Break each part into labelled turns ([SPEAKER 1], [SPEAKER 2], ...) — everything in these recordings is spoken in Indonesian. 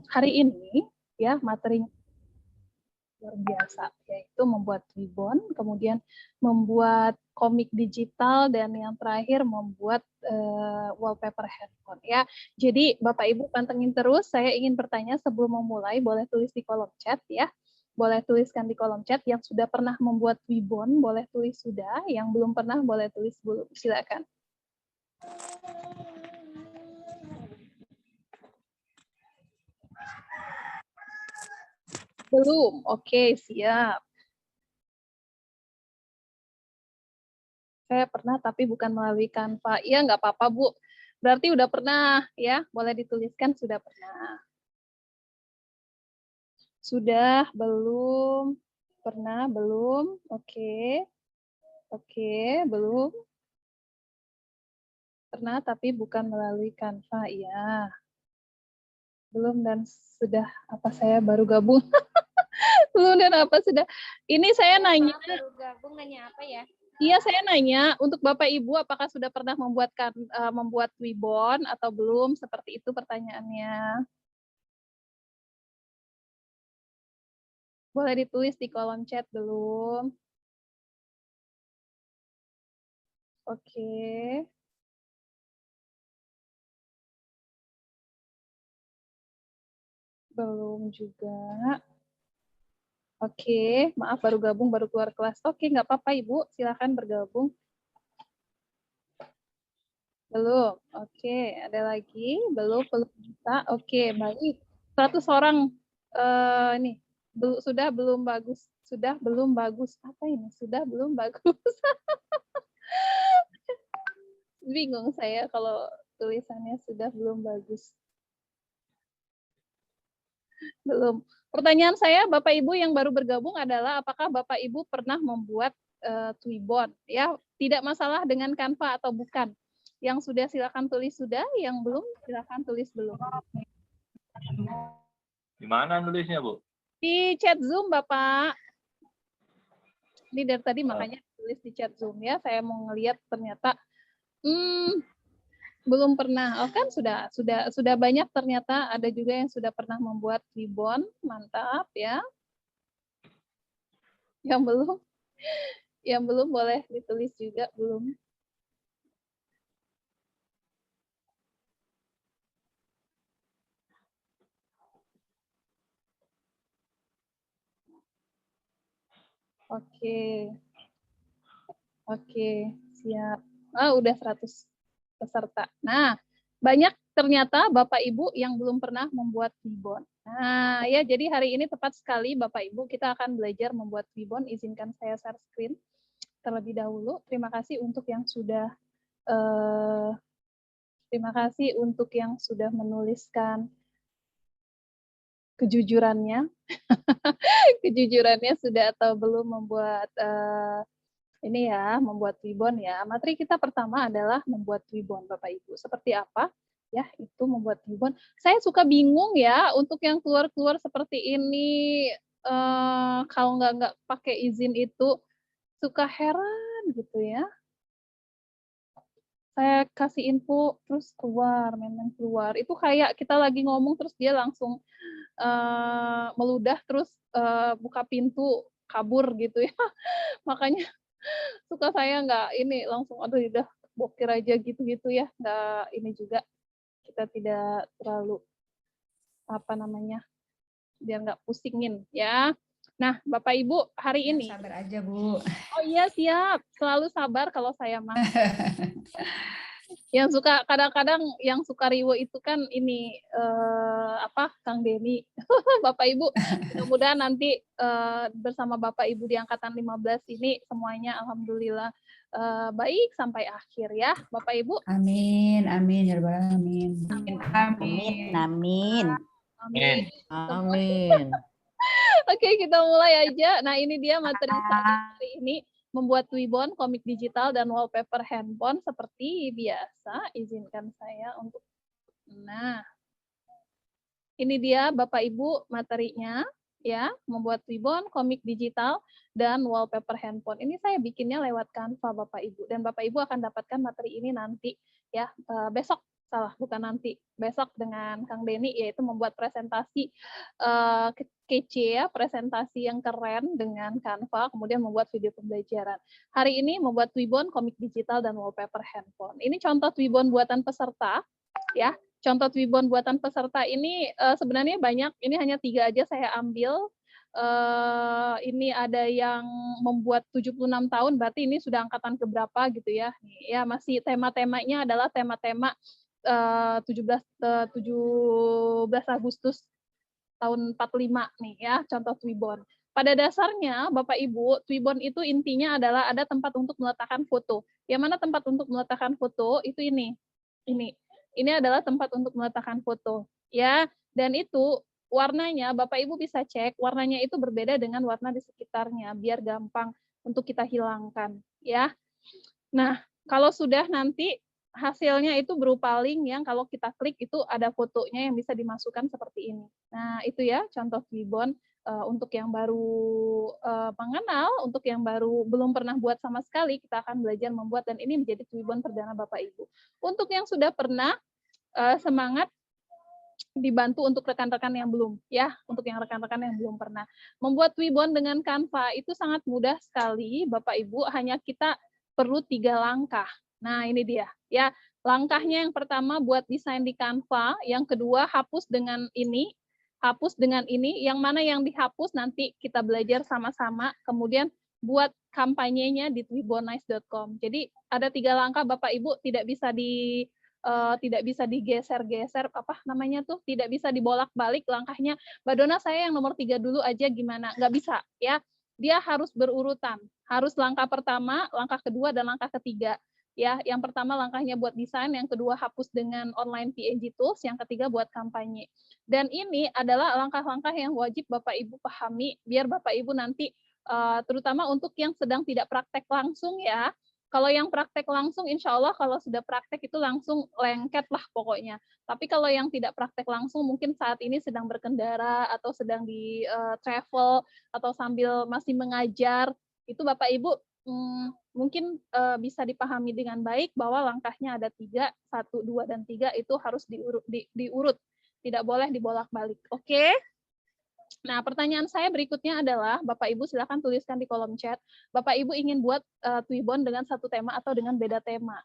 [SPEAKER 1] hari ini ya materi luar biasa, yaitu membuat ribbon, kemudian membuat komik digital, dan yang terakhir membuat wallpaper handphone ya. Jadi Bapak Ibu pantengin terus, saya ingin bertanya sebelum memulai, boleh tulis di kolom chat ya. Boleh tuliskan di kolom chat, yang sudah pernah membuat ribbon boleh tulis sudah, yang belum pernah boleh tulis belum. Silakan. Belum, oke, siap. Saya pernah, tapi bukan melalui Canva. Iya, nggak apa-apa, Bu. Berarti udah pernah, ya. Boleh dituliskan sudah pernah. Sudah, belum, pernah, belum, oke. Oke, belum. Pernah, tapi bukan melalui Canva, iya. Belum dan sudah, apa saya baru gabung? Belum dan apa sudah? Ini saya nanya.
[SPEAKER 2] Baru gabung, nanya apa ya?
[SPEAKER 1] Iya, saya nanya untuk Bapak Ibu apakah sudah pernah membuat ribbon atau belum? Seperti itu pertanyaannya. Boleh ditulis di kolom chat belum? Oke. Belum juga. Oke, maaf baru gabung, baru keluar kelas. Oke, nggak apa-apa Ibu, silakan bergabung. Belum. Oke, ada lagi? Belum bisa. Oke, baik. 100 orang ini sudah belum bagus. Sudah belum bagus. Apa ini? Sudah belum bagus. Bingung saya kalau tulisannya sudah belum bagus. Belum. Pertanyaan saya, Bapak Ibu yang baru bergabung adalah apakah Bapak Ibu pernah membuat Twibbon? Ya, tidak masalah dengan Canva atau bukan. Yang sudah silakan tulis sudah, yang belum silakan tulis belum.
[SPEAKER 3] Di mana tulisnya, Bu?
[SPEAKER 1] Di chat Zoom, Bapak. Ini dari tadi makanya tulis di chat Zoom ya. Saya mau ngelihat ternyata belum pernah. Oh kan sudah banyak ternyata, ada juga yang sudah pernah membuat ribbon. Mantap ya. Yang belum boleh ditulis juga belum. Oke. Oke, siap. Udah 100 peserta. Nah, banyak ternyata Bapak Ibu yang belum pernah membuat ribbon. Nah, ya jadi hari ini tepat sekali Bapak Ibu kita akan belajar membuat ribbon. Izinkan saya share screen terlebih dahulu. Terima kasih untuk yang sudah menuliskan kejujurannya. Kejujurannya sudah atau belum membuat ini ya, membuat ribbon ya. Materi kita pertama adalah membuat ribbon, Bapak Ibu. Seperti apa? Ya, itu membuat ribbon. Saya suka bingung ya, untuk yang keluar-keluar seperti ini, kalau nggak pakai izin itu, suka heran gitu ya. Saya kasih info, terus keluar, main-main keluar. Itu kayak kita lagi ngomong, terus dia langsung meludah, terus buka pintu, kabur gitu ya. Makanya suka saya nggak ini langsung aduh udah blokir aja gitu-gitu ya, nggak ini juga kita tidak terlalu apa namanya biar nggak pusingin ya. Nah Bapak Ibu hari ini
[SPEAKER 2] sabar aja Bu.
[SPEAKER 1] Oh iya siap, selalu sabar kalau saya mah. Yang suka kadang-kadang yang suka riwo itu kan ini Kang Denny. Bapak Ibu mudah-mudahan nanti bersama Bapak Ibu di angkatan 15 ini semuanya alhamdulillah baik sampai akhir ya Bapak Ibu.
[SPEAKER 2] Amin, amin ya rabbal alamin.
[SPEAKER 4] Amin, amin.
[SPEAKER 1] Amin.
[SPEAKER 4] Amin.
[SPEAKER 1] Oke, kita mulai aja. Nah, ini dia materi saya hari ini, membuat ribbon, komik digital, dan wallpaper handphone seperti biasa. Izinkan saya untuk Nah, ini dia Bapak Ibu materinya ya, membuat ribbon, komik digital, dan wallpaper handphone. Ini saya bikinnya lewat Canva Bapak Ibu, dan Bapak Ibu akan dapatkan materi ini nanti ya besok salah, bukan nanti, besok dengan Kang Denny, yaitu membuat presentasi kece ya, presentasi yang keren dengan Canva, kemudian membuat video pembelajaran. Hari ini membuat Twibbon, komik digital, dan wallpaper handphone. Ini contoh Twibbon buatan peserta, ya. Contoh Twibbon buatan peserta ini sebenarnya banyak, ini hanya 3 aja saya ambil. Ini ada yang membuat 76 tahun, berarti ini sudah angkatan keberapa gitu ya. Ya, masih tema-temanya adalah tema-tema 17 Agustus tahun 45 nih ya, contoh Twibbon. Pada dasarnya Bapak Ibu, Twibbon itu intinya adalah ada tempat untuk meletakkan foto. Yang mana tempat untuk meletakkan foto itu ini. Ini adalah tempat untuk meletakkan foto ya. Dan itu warnanya Bapak Ibu bisa cek, warnanya itu berbeda dengan warna di sekitarnya biar gampang untuk kita hilangkan ya. Nah, kalau sudah nanti hasilnya itu berupa link yang kalau kita klik itu ada fotonya yang bisa dimasukkan seperti ini. Nah, itu ya contoh Twibbon untuk yang baru mengenal, untuk yang baru belum pernah buat sama sekali, kita akan belajar membuat dan ini menjadi Twibbon perdana Bapak Ibu. Untuk yang sudah pernah, semangat dibantu untuk rekan-rekan yang belum ya, untuk yang rekan-rekan yang belum pernah. Membuat Twibbon dengan Canva itu sangat mudah sekali Bapak Ibu, hanya kita perlu 3 langkah. Nah, ini dia ya. Langkahnya yang pertama buat desain di Canva, yang kedua hapus dengan ini, yang mana yang dihapus nanti kita belajar sama-sama, kemudian buat kampanyenya di twibbonize.com. Jadi ada 3 langkah Bapak Ibu, tidak bisa digeser-geser, apa namanya tuh, tidak bisa dibolak-balik langkahnya. Mbak Dona, saya yang nomor 3 dulu aja gimana? Nggak bisa ya. Dia harus berurutan. Harus langkah pertama, langkah kedua, dan langkah ketiga. Ya, yang pertama langkahnya buat desain, yang kedua hapus dengan online PNG tools, yang ketiga buat kampanye. Dan ini adalah langkah-langkah yang wajib Bapak Ibu pahami biar Bapak Ibu nanti terutama untuk yang sedang tidak praktek langsung ya. Kalau yang praktek langsung, insya Allah kalau sudah praktek itu langsung lengket lah pokoknya. Tapi kalau yang tidak praktek langsung, mungkin saat ini sedang berkendara atau sedang di travel atau sambil masih mengajar, itu Bapak Ibu mungkin bisa dipahami dengan baik bahwa langkahnya ada 3, 1, 2, dan 3 itu harus diurut, tidak boleh dibolak-balik. Oke? Nah, pertanyaan saya berikutnya adalah, Bapak Ibu silakan tuliskan di kolom chat, Bapak Ibu ingin buat Twibbon dengan satu tema atau dengan beda tema.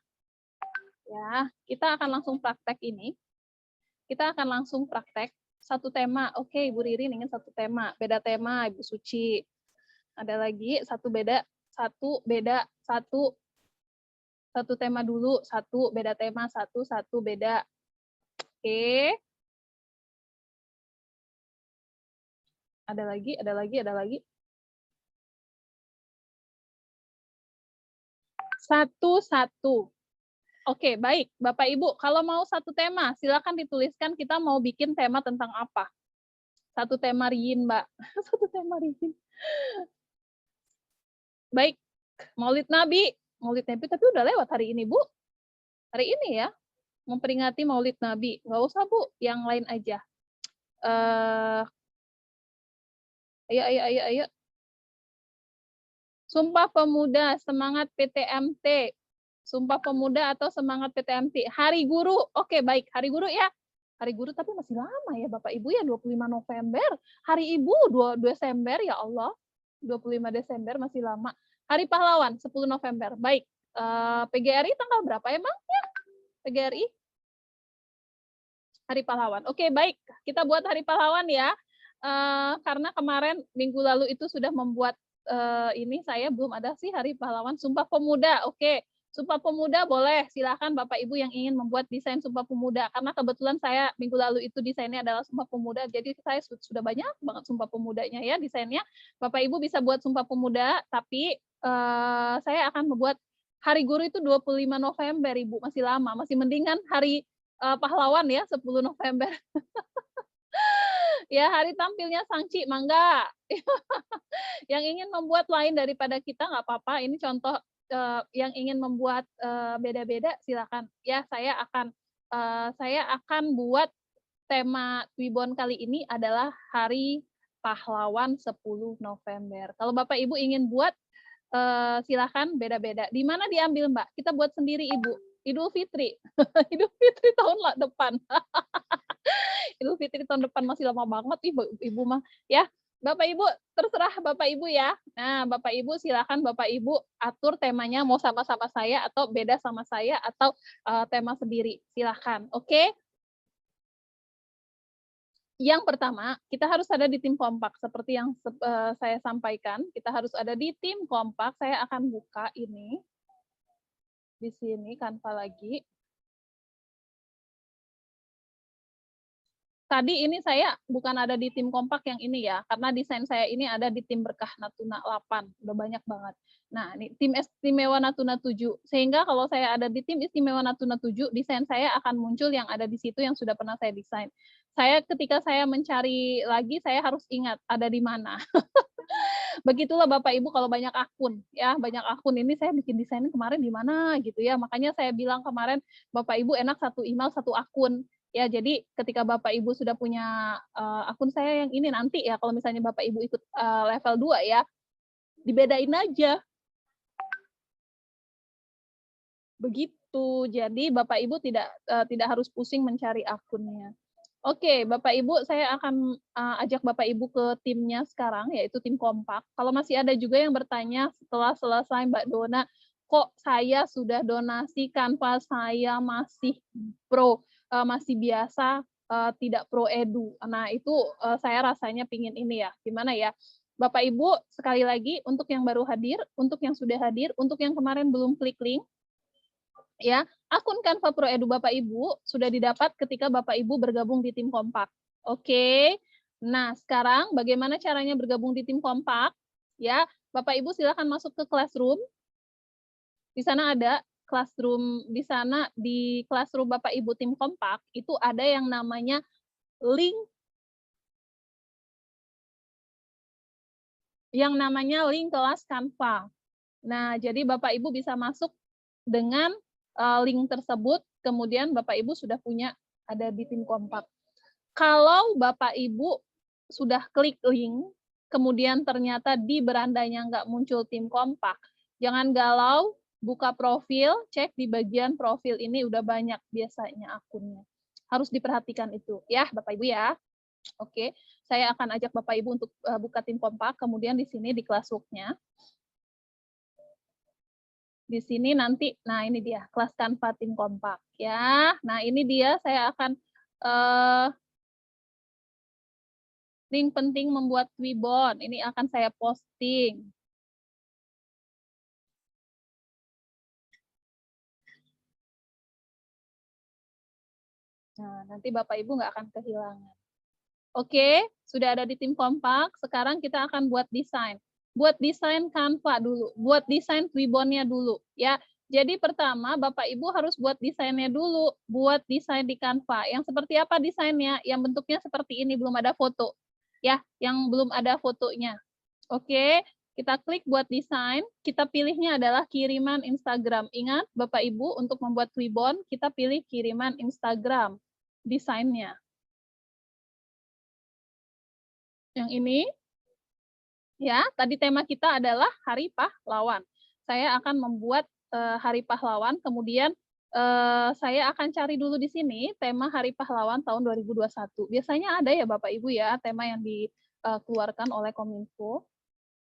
[SPEAKER 1] Ya, kita akan langsung praktek ini. Kita akan langsung praktek satu tema. Oke, Ibu Ririn ingin satu tema, beda tema, Ibu Suci. Ada lagi satu tema dulu, satu beda tema, satu beda. Oke. Ada lagi. Satu. Oke, baik. Bapak Ibu, kalau mau satu tema, silakan dituliskan kita mau bikin tema tentang apa. Satu tema Riyin, Mbak. Satu tema Riyin. Baik, Maulid Nabi. Tapi udah lewat hari ini, Bu. Hari ini ya, memperingati Maulid Nabi. Nggak usah, Bu, yang lain aja. Ayo. Sumpah Pemuda, semangat PTMT. Sumpah Pemuda atau semangat PTMT. Hari Guru. Oke, baik. Hari Guru ya. Hari Guru tapi masih lama ya Bapak Ibu ya, 25 November. Hari Ibu 2 Desember ya Allah. 25 Desember masih lama. Hari Pahlawan 10 November. Baik. PGRI tanggal berapa emang ya? PGRI? Hari Pahlawan. Oke, baik. Kita buat Hari Pahlawan ya. Karena kemarin minggu lalu itu sudah membuat ini saya belum ada sih Hari Pahlawan. Sumpah Pemuda. Oke. Sumpah Pemuda boleh, silakan Bapak Ibu yang ingin membuat desain Sumpah Pemuda. Karena kebetulan saya minggu lalu itu desainnya adalah Sumpah Pemuda, jadi saya sudah banyak banget Sumpah Pemudanya ya desainnya. Bapak Ibu bisa buat Sumpah Pemuda, tapi saya akan membuat Hari Guru itu 25 November, Ibu. Masih lama, masih mendingan Hari Pahlawan ya, 10 November. Ya, hari tampilnya Sangci, mangga. Yang ingin membuat lain daripada kita, nggak apa-apa. Ini contoh yang ingin membuat beda-beda silakan ya. Saya akan buat tema Twibbon kali ini adalah Hari Pahlawan 10 November. Kalau Bapak Ibu ingin buat silakan beda-beda. Di mana diambil Mbak? Kita buat sendiri Ibu Idul Fitri. Idul Fitri tahun depan. Idul Fitri tahun depan masih lama banget Ibu mah ya. Bapak Ibu terserah Bapak Ibu ya. Nah, Bapak Ibu silakan Bapak Ibu atur temanya mau sama-sama saya atau beda sama saya atau tema sendiri. Silakan. Oke? Yang pertama, kita harus ada di tim kompak seperti yang saya sampaikan. Kita harus ada di tim kompak. Saya akan buka ini di sini Canva lagi. Tadi ini saya bukan ada di tim kompak yang ini ya, karena desain saya ini ada di tim berkah Natuna 8, udah banyak banget. Nah, ini tim istimewa Natuna 7, sehingga kalau saya ada di tim istimewa Natuna 7, desain saya akan muncul yang ada di situ yang sudah pernah saya desain. Ketika saya mencari lagi, saya harus ingat ada di mana. Begitulah Bapak Ibu kalau banyak akun, ya banyak akun ini saya bikin desain kemarin di mana gitu ya, makanya saya bilang kemarin Bapak Ibu enak satu email, satu akun. Ya, jadi ketika Bapak Ibu sudah punya akun saya yang ini nanti ya, kalau misalnya Bapak Ibu ikut level 2 ya, dibedain aja. Begitu. Jadi Bapak Ibu tidak harus pusing mencari akunnya. Oke, Bapak Ibu, saya akan ajak Bapak Ibu ke timnya sekarang, yaitu tim kompak. Kalau masih ada juga yang bertanya setelah selesai Mbak Dona, kok saya sudah donasi Canva saya masih pro, masih biasa, tidak pro edu. Nah, itu saya rasanya pingin ini ya, gimana ya? Bapak Ibu, sekali lagi untuk yang baru hadir, untuk yang sudah hadir, untuk yang kemarin belum klik link, ya, akun Canva Pro Edu Bapak Ibu sudah didapat ketika Bapak Ibu bergabung di tim kompak. Oke. Nah, sekarang bagaimana caranya bergabung di tim kompak? Ya, Bapak Ibu silakan masuk ke Classroom. Di sana ada Classroom, di sana di Classroom Bapak Ibu tim kompak itu ada yang namanya link kelas Canva. Nah, jadi Bapak Ibu bisa masuk dengan link tersebut, kemudian Bapak Ibu sudah punya ada di tim kompak. Kalau Bapak Ibu sudah klik link, kemudian ternyata di berandanya nggak muncul tim kompak, jangan galau, buka profil, cek di bagian profil ini udah banyak biasanya akunnya. Harus diperhatikan itu ya Bapak Ibu ya. Oke, saya akan ajak Bapak Ibu untuk buka tim kompak, kemudian di sini di Classwork-nya. Di sini nanti, nah ini dia, kelas Canva tim kompak ya. Nah ini dia, saya akan link penting membuat Twibbon, ini akan saya posting. Nah, nanti Bapak Ibu nggak akan kehilangan. Oke, sudah ada di tim kompak, sekarang kita akan buat desain. Buat desain Canva dulu, buat desain Twibbon-nya dulu ya. Jadi pertama Bapak Ibu harus buat desainnya dulu, buat desain di Canva. Yang seperti apa desainnya? Yang bentuknya seperti ini, belum ada foto. Ya, yang belum ada fotonya. Oke, kita klik buat desain, kita pilihnya adalah kiriman Instagram. Ingat Bapak Ibu untuk membuat Twibbon, kita pilih kiriman Instagram desainnya. Yang ini, ya, tadi tema kita adalah Hari Pahlawan. Saya akan membuat Hari Pahlawan, kemudian saya akan cari dulu di sini tema Hari Pahlawan tahun 2021. Biasanya ada ya Bapak Ibu ya, tema yang dikeluarkan oleh Kominfo.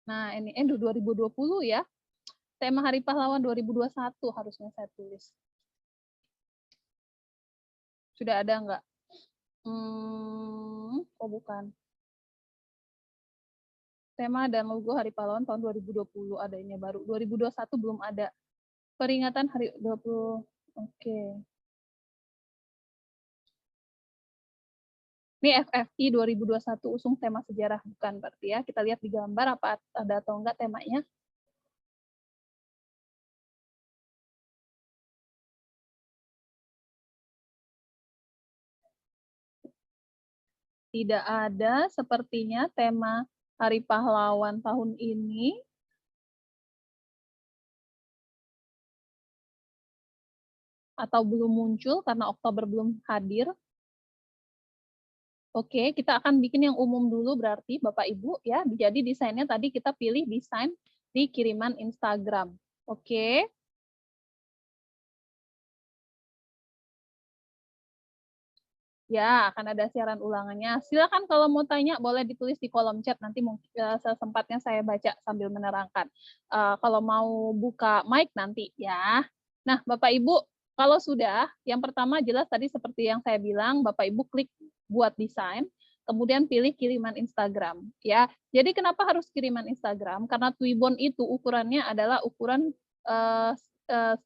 [SPEAKER 1] Nah, ini 2020 ya. Tema Hari Pahlawan 2021 harusnya saya tulis. Sudah ada nggak? Oh bukan. Tema dan logo Hari Pahlawan tahun 2020 adanya baru. 2021 belum ada. Peringatan Hari 20. Oke. Ini FFI 2021 usung tema sejarah bukan berarti ya. Kita lihat di gambar apa ada atau enggak temanya. Tidak ada sepertinya tema Hari Pahlawan tahun ini. Atau belum muncul karena Oktober belum hadir. Oke, kita akan bikin yang umum dulu berarti Bapak Ibu ya. Jadi desainnya tadi kita pilih desain di kiriman Instagram. Oke. Ya, akan ada siaran ulangannya. Silakan kalau mau tanya boleh ditulis di kolom chat, nanti mungkin sesempatnya saya baca sambil menerangkan. Kalau mau buka mic nanti ya. Nah, Bapak Ibu, kalau sudah, yang pertama jelas tadi seperti yang saya bilang, Bapak Ibu klik buat desain, kemudian pilih kiriman Instagram ya. Jadi kenapa harus kiriman Instagram? Karena Twibbon itu ukurannya adalah ukuran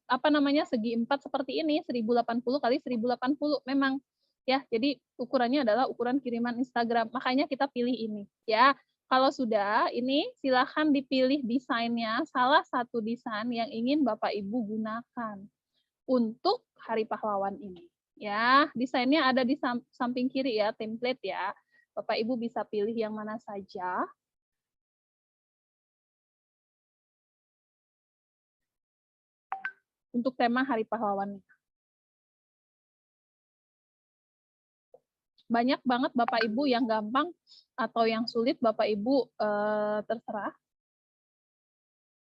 [SPEAKER 1] apa namanya, segi 4 seperti ini, 1080 kali 1080 memang ya. Jadi ukurannya adalah ukuran kiriman Instagram. Makanya kita pilih ini ya. Kalau sudah, ini silahkan dipilih desainnya, salah satu desain yang ingin Bapak Ibu gunakan untuk Hari Pahlawan ini. Ya, desainnya ada di samping kiri ya, template ya. Bapak Ibu bisa pilih yang mana saja. Untuk tema Hari Pahlawan. Banyak banget Bapak Ibu yang gampang atau yang sulit Bapak Ibu terserah.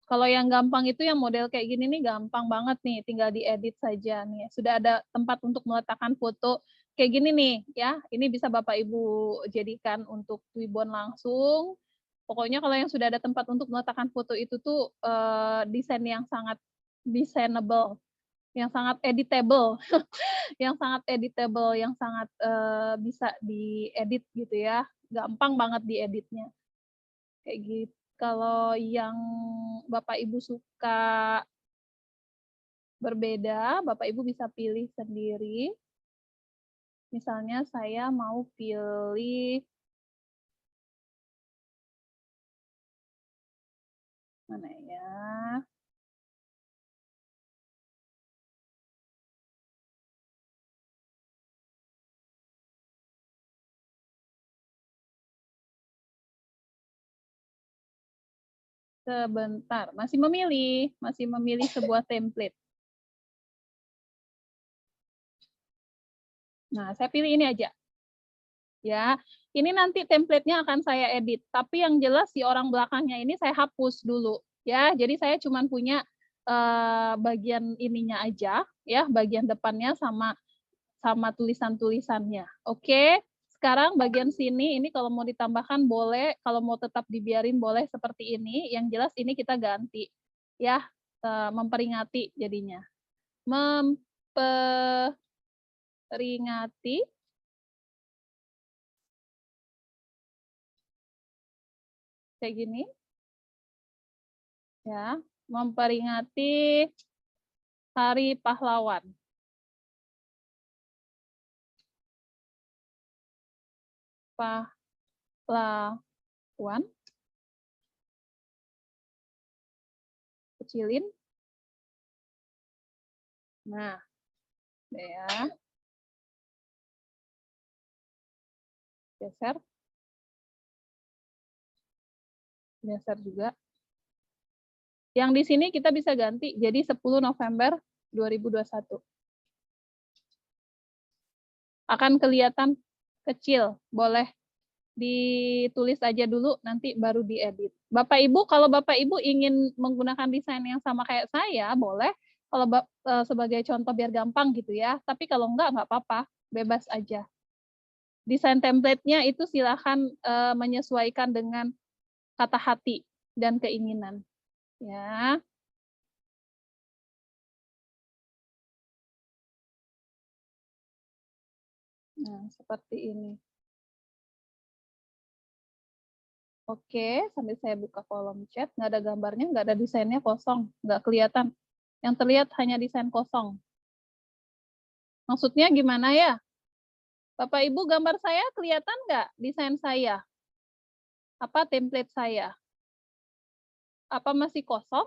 [SPEAKER 1] Kalau yang gampang itu yang model kayak gini nih gampang banget nih, tinggal diedit saja nih. Sudah ada tempat untuk meletakkan foto kayak gini nih ya. Ini bisa Bapak Ibu jadikan untuk Twibbon langsung. Pokoknya kalau yang sudah ada tempat untuk meletakkan foto itu tuh desain yang sangat designable, yang sangat editable, yang sangat editable, yang sangat bisa diedit gitu ya. Gampang banget dieditnya. Kayak gitu. Kalau yang Bapak Ibu suka berbeda, Bapak Ibu bisa pilih sendiri. Misalnya saya mau pilih mana ya? Sebentar, masih memilih sebuah template. Nah, saya pilih ini aja. Ya, ini nanti template-nya akan saya edit, tapi yang jelas si orang belakangnya ini saya hapus dulu. Ya, jadi saya cuma punya bagian ininya aja, ya, bagian depannya sama tulisan-tulisannya. Oke. Sekarang bagian sini ini kalau mau ditambahkan boleh, kalau mau tetap dibiarin boleh seperti ini. Yang jelas ini kita ganti ya, memperingati jadinya. Memperingati kayak gini. Ya, memperingati Hari Pahlawan. Pahlawan. Kecilin. Nah, ya. Geser. Geser juga. Yang di sini kita bisa ganti jadi 10 November 2021. Akan kelihatan kecil, boleh ditulis aja dulu, nanti baru diedit. Bapak Ibu, kalau Bapak Ibu ingin menggunakan desain yang sama kayak saya, boleh. Kalau sebagai contoh biar gampang gitu ya. Tapi kalau enggak apa-apa, bebas aja. Desain template-nya itu silakan menyesuaikan dengan kata hati dan keinginan. Ya. Nah, seperti ini. Oke, sambil saya buka kolom chat, nggak ada gambarnya, nggak ada desainnya, kosong, nggak kelihatan. Yang terlihat hanya desain kosong. Maksudnya gimana ya? Bapak Ibu, gambar saya kelihatan nggak desain saya? Apa template saya? Apa masih kosong?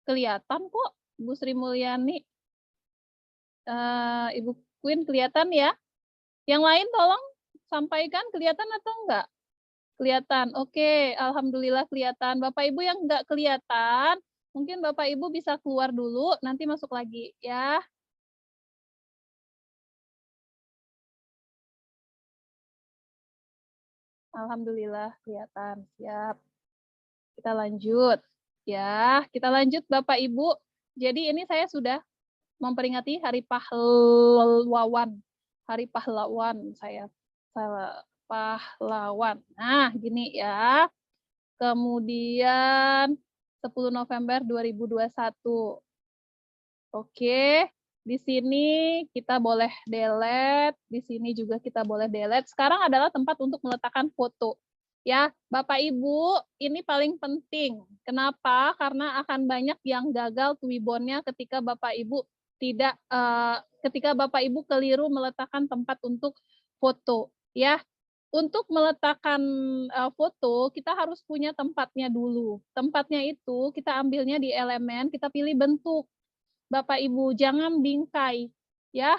[SPEAKER 1] Kelihatan kok, Bu Sri Mulyani. Ibu Queen kelihatan ya? Yang lain tolong sampaikan kelihatan atau enggak? Kelihatan. Oke, alhamdulillah kelihatan. Bapak Ibu yang enggak kelihatan, mungkin Bapak Ibu bisa keluar dulu, nanti masuk lagi ya. Alhamdulillah kelihatan. Siap. Kita lanjut. Ya, kita lanjut Bapak Ibu. Jadi ini saya sudah memperingati Hari Pahlawan. Hari Pahlawan saya. Pahlawan. Nah, gini ya. Kemudian 10 November 2021. Oke, di sini kita boleh delete, di sini juga kita boleh delete. Sekarang adalah tempat untuk meletakkan foto. Ya, Bapak Ibu, ini paling penting. Kenapa? Karena akan banyak yang gagal Twibbonnya ketika Bapak Ibu tidak ketika Bapak Ibu keliru meletakkan tempat untuk foto, ya. Untuk meletakkan foto, kita harus punya tempatnya dulu. Tempatnya itu kita ambilnya di elemen, kita pilih bentuk. Bapak Ibu jangan bingkai, ya.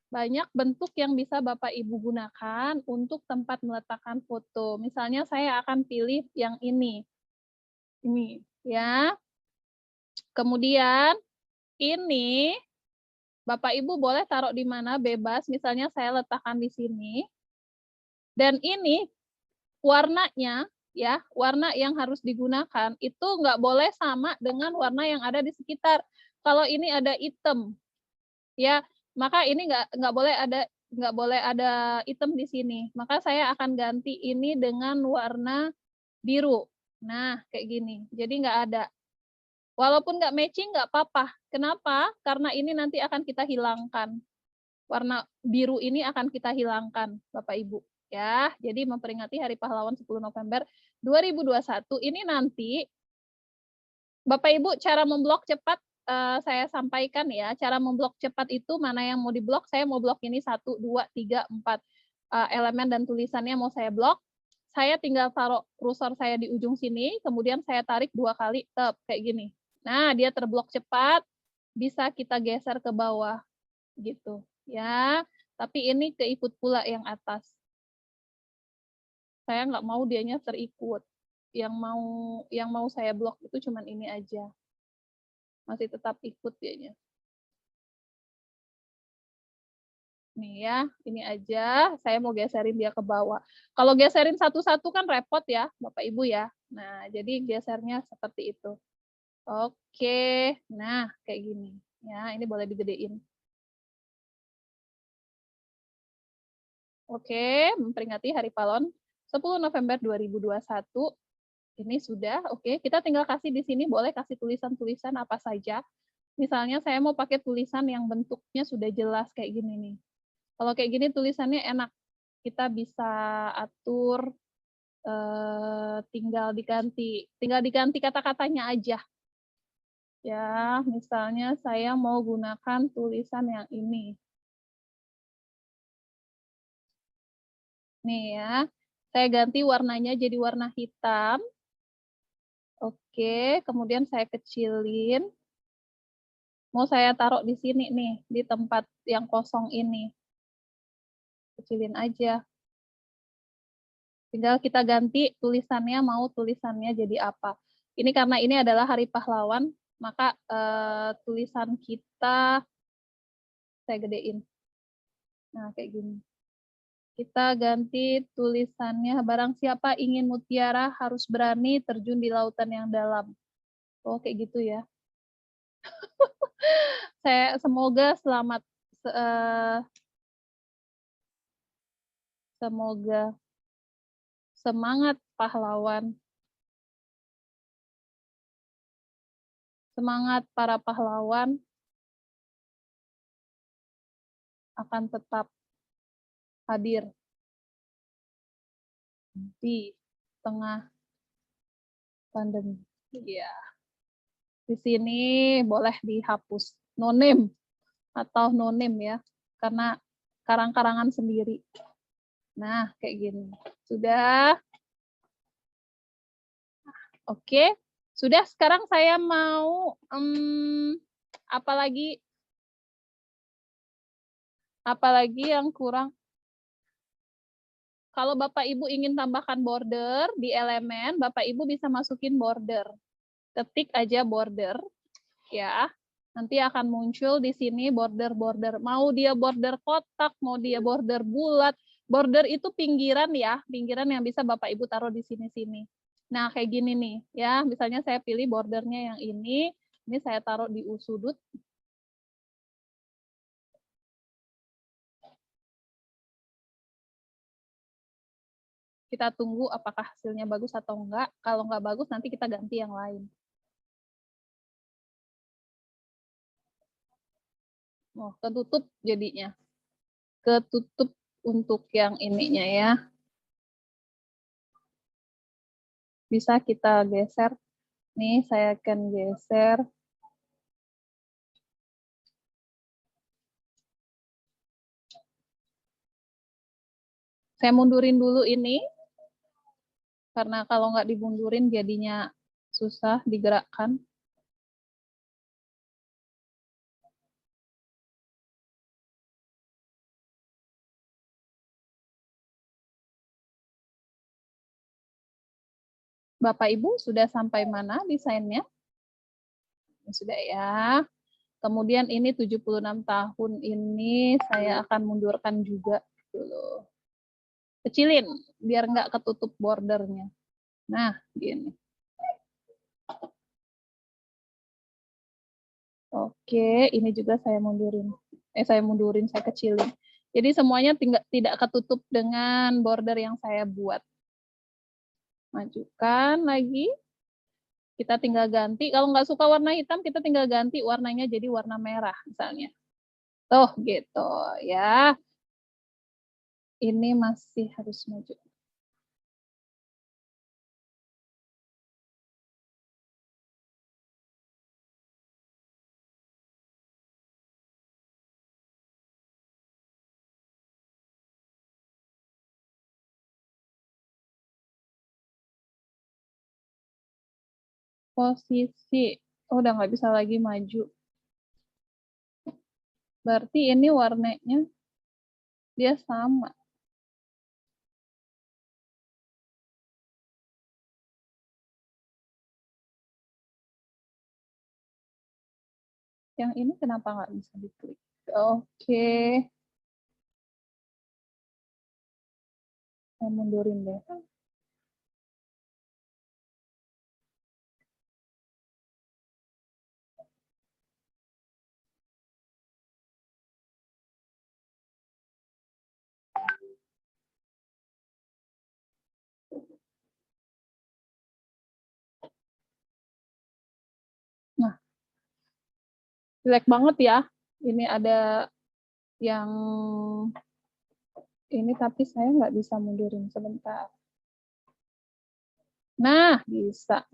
[SPEAKER 1] Banyak bentuk yang bisa Bapak Ibu gunakan untuk tempat meletakkan foto. Misalnya saya akan pilih yang ini. Ini, ya. Kemudian ini Bapak Ibu boleh taruh di mana bebas, misalnya saya letakkan di sini. Dan ini warnanya, ya, warna yang harus digunakan itu nggak boleh sama dengan warna yang ada di sekitar. Kalau ini ada hitam, ya, maka ini nggak boleh ada hitam di sini. Maka saya akan ganti ini dengan warna biru. Nah, kayak gini. Jadi nggak ada. Walaupun nggak matching nggak apa-apa. Kenapa? Karena ini nanti akan kita hilangkan. Warna biru ini akan kita hilangkan, Bapak Ibu. Ya, jadi memperingati Hari Pahlawan 10 November 2021 ini nanti Bapak Ibu cara memblok cepat saya sampaikan ya. Cara memblok cepat itu mana yang mau diblok, saya mau blok ini 1, 2, 3, 4 elemen dan tulisannya mau saya blok. Saya tinggal taruh kursor saya di ujung sini, kemudian saya tarik 2 kali, tep, kayak gini. Nah, dia terblok cepat, bisa kita geser ke bawah gitu ya. Tapi ini keikut pula yang atas. Saya nggak mau dianya terikut. Yang mau saya blok itu cuman ini aja. Masih tetap ikut dianya. Nih ya, ini aja. Saya mau geserin dia ke bawah. Kalau geserin satu-satu kan repot ya, Bapak Ibu ya. Nah, jadi gesernya seperti itu. Oke, nah kayak gini. Ya, ini boleh digedein. Oke, memperingati Hari Pahlawan 10 November 2021. Ini sudah, oke. Kita tinggal kasih di sini, boleh kasih tulisan-tulisan apa saja. Misalnya saya mau pakai tulisan yang bentuknya sudah jelas kayak gini nih. Kalau kayak gini tulisannya enak. Kita bisa atur, tinggal diganti kata-katanya aja. Ya, misalnya saya mau gunakan tulisan yang ini. Nih ya, saya ganti warnanya jadi warna hitam. Oke, kemudian saya kecilin. Mau saya taruh di sini nih, di tempat yang kosong ini. Kecilin aja. Tinggal kita ganti tulisannya, mau tulisannya jadi apa. Ini karena ini adalah Hari Pahlawan, maka tulisan kita, saya gedein. Nah, kayak gini. Kita ganti tulisannya, barang siapa ingin mutiara harus berani terjun di lautan yang dalam. Oh, kayak gitu ya. Saya semoga selamat, semoga semangat pahlawan, semangat para pahlawan akan tetap hadir di tengah pandemi. Iya. Di sini boleh dihapus no name atau no name ya, karena karang-karangan sendiri. Nah, kayak gini. Sudah? Oke. Sudah, sekarang saya mau apalagi yang kurang? Kalau Bapak Ibu ingin tambahkan border di elemen, Bapak Ibu bisa masukin border. Ketik aja border, ya. Nanti akan muncul di sini border-border. Mau dia border kotak, mau dia border bulat. Border itu pinggiran ya, pinggiran yang bisa Bapak Ibu taruh di sini-sini. Nah, kayak gini nih, ya. Misalnya saya pilih bordernya yang ini saya taruh di sudut. Kita tunggu apakah hasilnya bagus atau enggak. Kalau enggak bagus, nanti kita ganti yang lain. Oh, ketutup jadinya. Ketutup untuk yang ininya ya. Bisa kita geser. Nih, saya akan geser. Saya mundurin dulu ini. Karena kalau nggak dimundurin jadinya susah digerakkan. Bapak Ibu sudah sampai mana desainnya? Sudah ya. Kemudian ini 76 tahun ini saya akan mundurkan juga dulu. Kecilin biar nggak ketutup bordernya. Nah, gini. Oke, ini juga saya mundurin. Saya kecilin. Jadi semuanya tidak ketutup dengan border yang saya buat. Majukan lagi. Kita tinggal ganti. Kalau nggak suka warna hitam, kita tinggal ganti warnanya jadi warna merah misalnya. Tuh, gitu ya. Ini masih harus maju. Posisi, oh, udah nggak bisa lagi maju. Berarti ini warnanya dia sama. Yang ini kenapa nggak bisa diklik? Oke. Saya mundurin deh. Nah, jelek banget ya. Ini ada yang ini, tapi saya nggak bisa mundurin sebentar. Nah, bisa.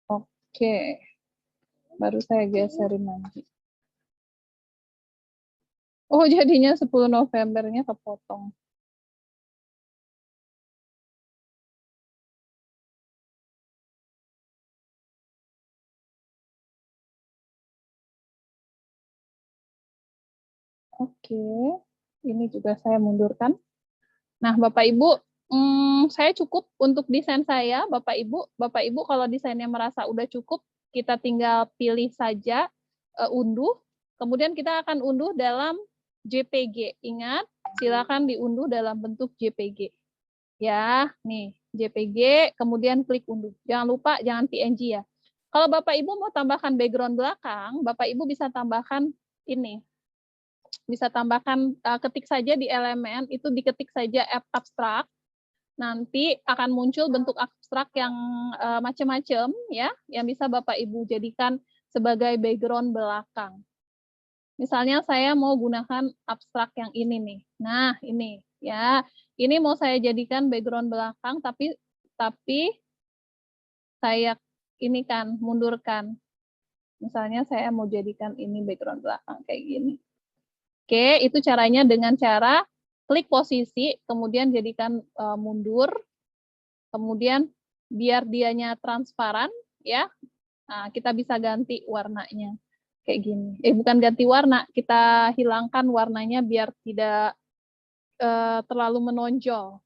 [SPEAKER 1] Oke. Baru saya geserin lagi. Oh, jadinya 10 Novembernya kepotong. Oke, ini juga saya mundurkan. Nah, Bapak Ibu, saya cukup untuk desain saya. Bapak Ibu kalau desainnya merasa udah cukup, kita tinggal pilih saja unduh. Kemudian kita akan unduh dalam JPG. Ingat, silakan diunduh dalam bentuk JPG. Ya, nih JPG, kemudian klik unduh. Jangan lupa jangan PNG ya. Kalau Bapak Ibu mau tambahkan background belakang, Bapak Ibu bisa tambahkan ini. Bisa tambahkan, ketik saja di elemen, itu diketik saja abstrak, nanti akan muncul bentuk abstrak yang macam-macam ya, yang bisa Bapak Ibu jadikan sebagai background belakang. Misalnya saya mau gunakan abstrak yang ini nih. Nah, ini ya. Ini mau saya jadikan background belakang, tapi saya ini kan mundurkan. Misalnya saya mau jadikan ini background belakang kayak gini. Oke, itu caranya dengan cara klik posisi, kemudian jadikan mundur, kemudian biar dianya transparan, ya. Nah, kita bisa ganti warnanya kayak gini. Bukan ganti warna, kita hilangkan warnanya biar tidak terlalu menonjol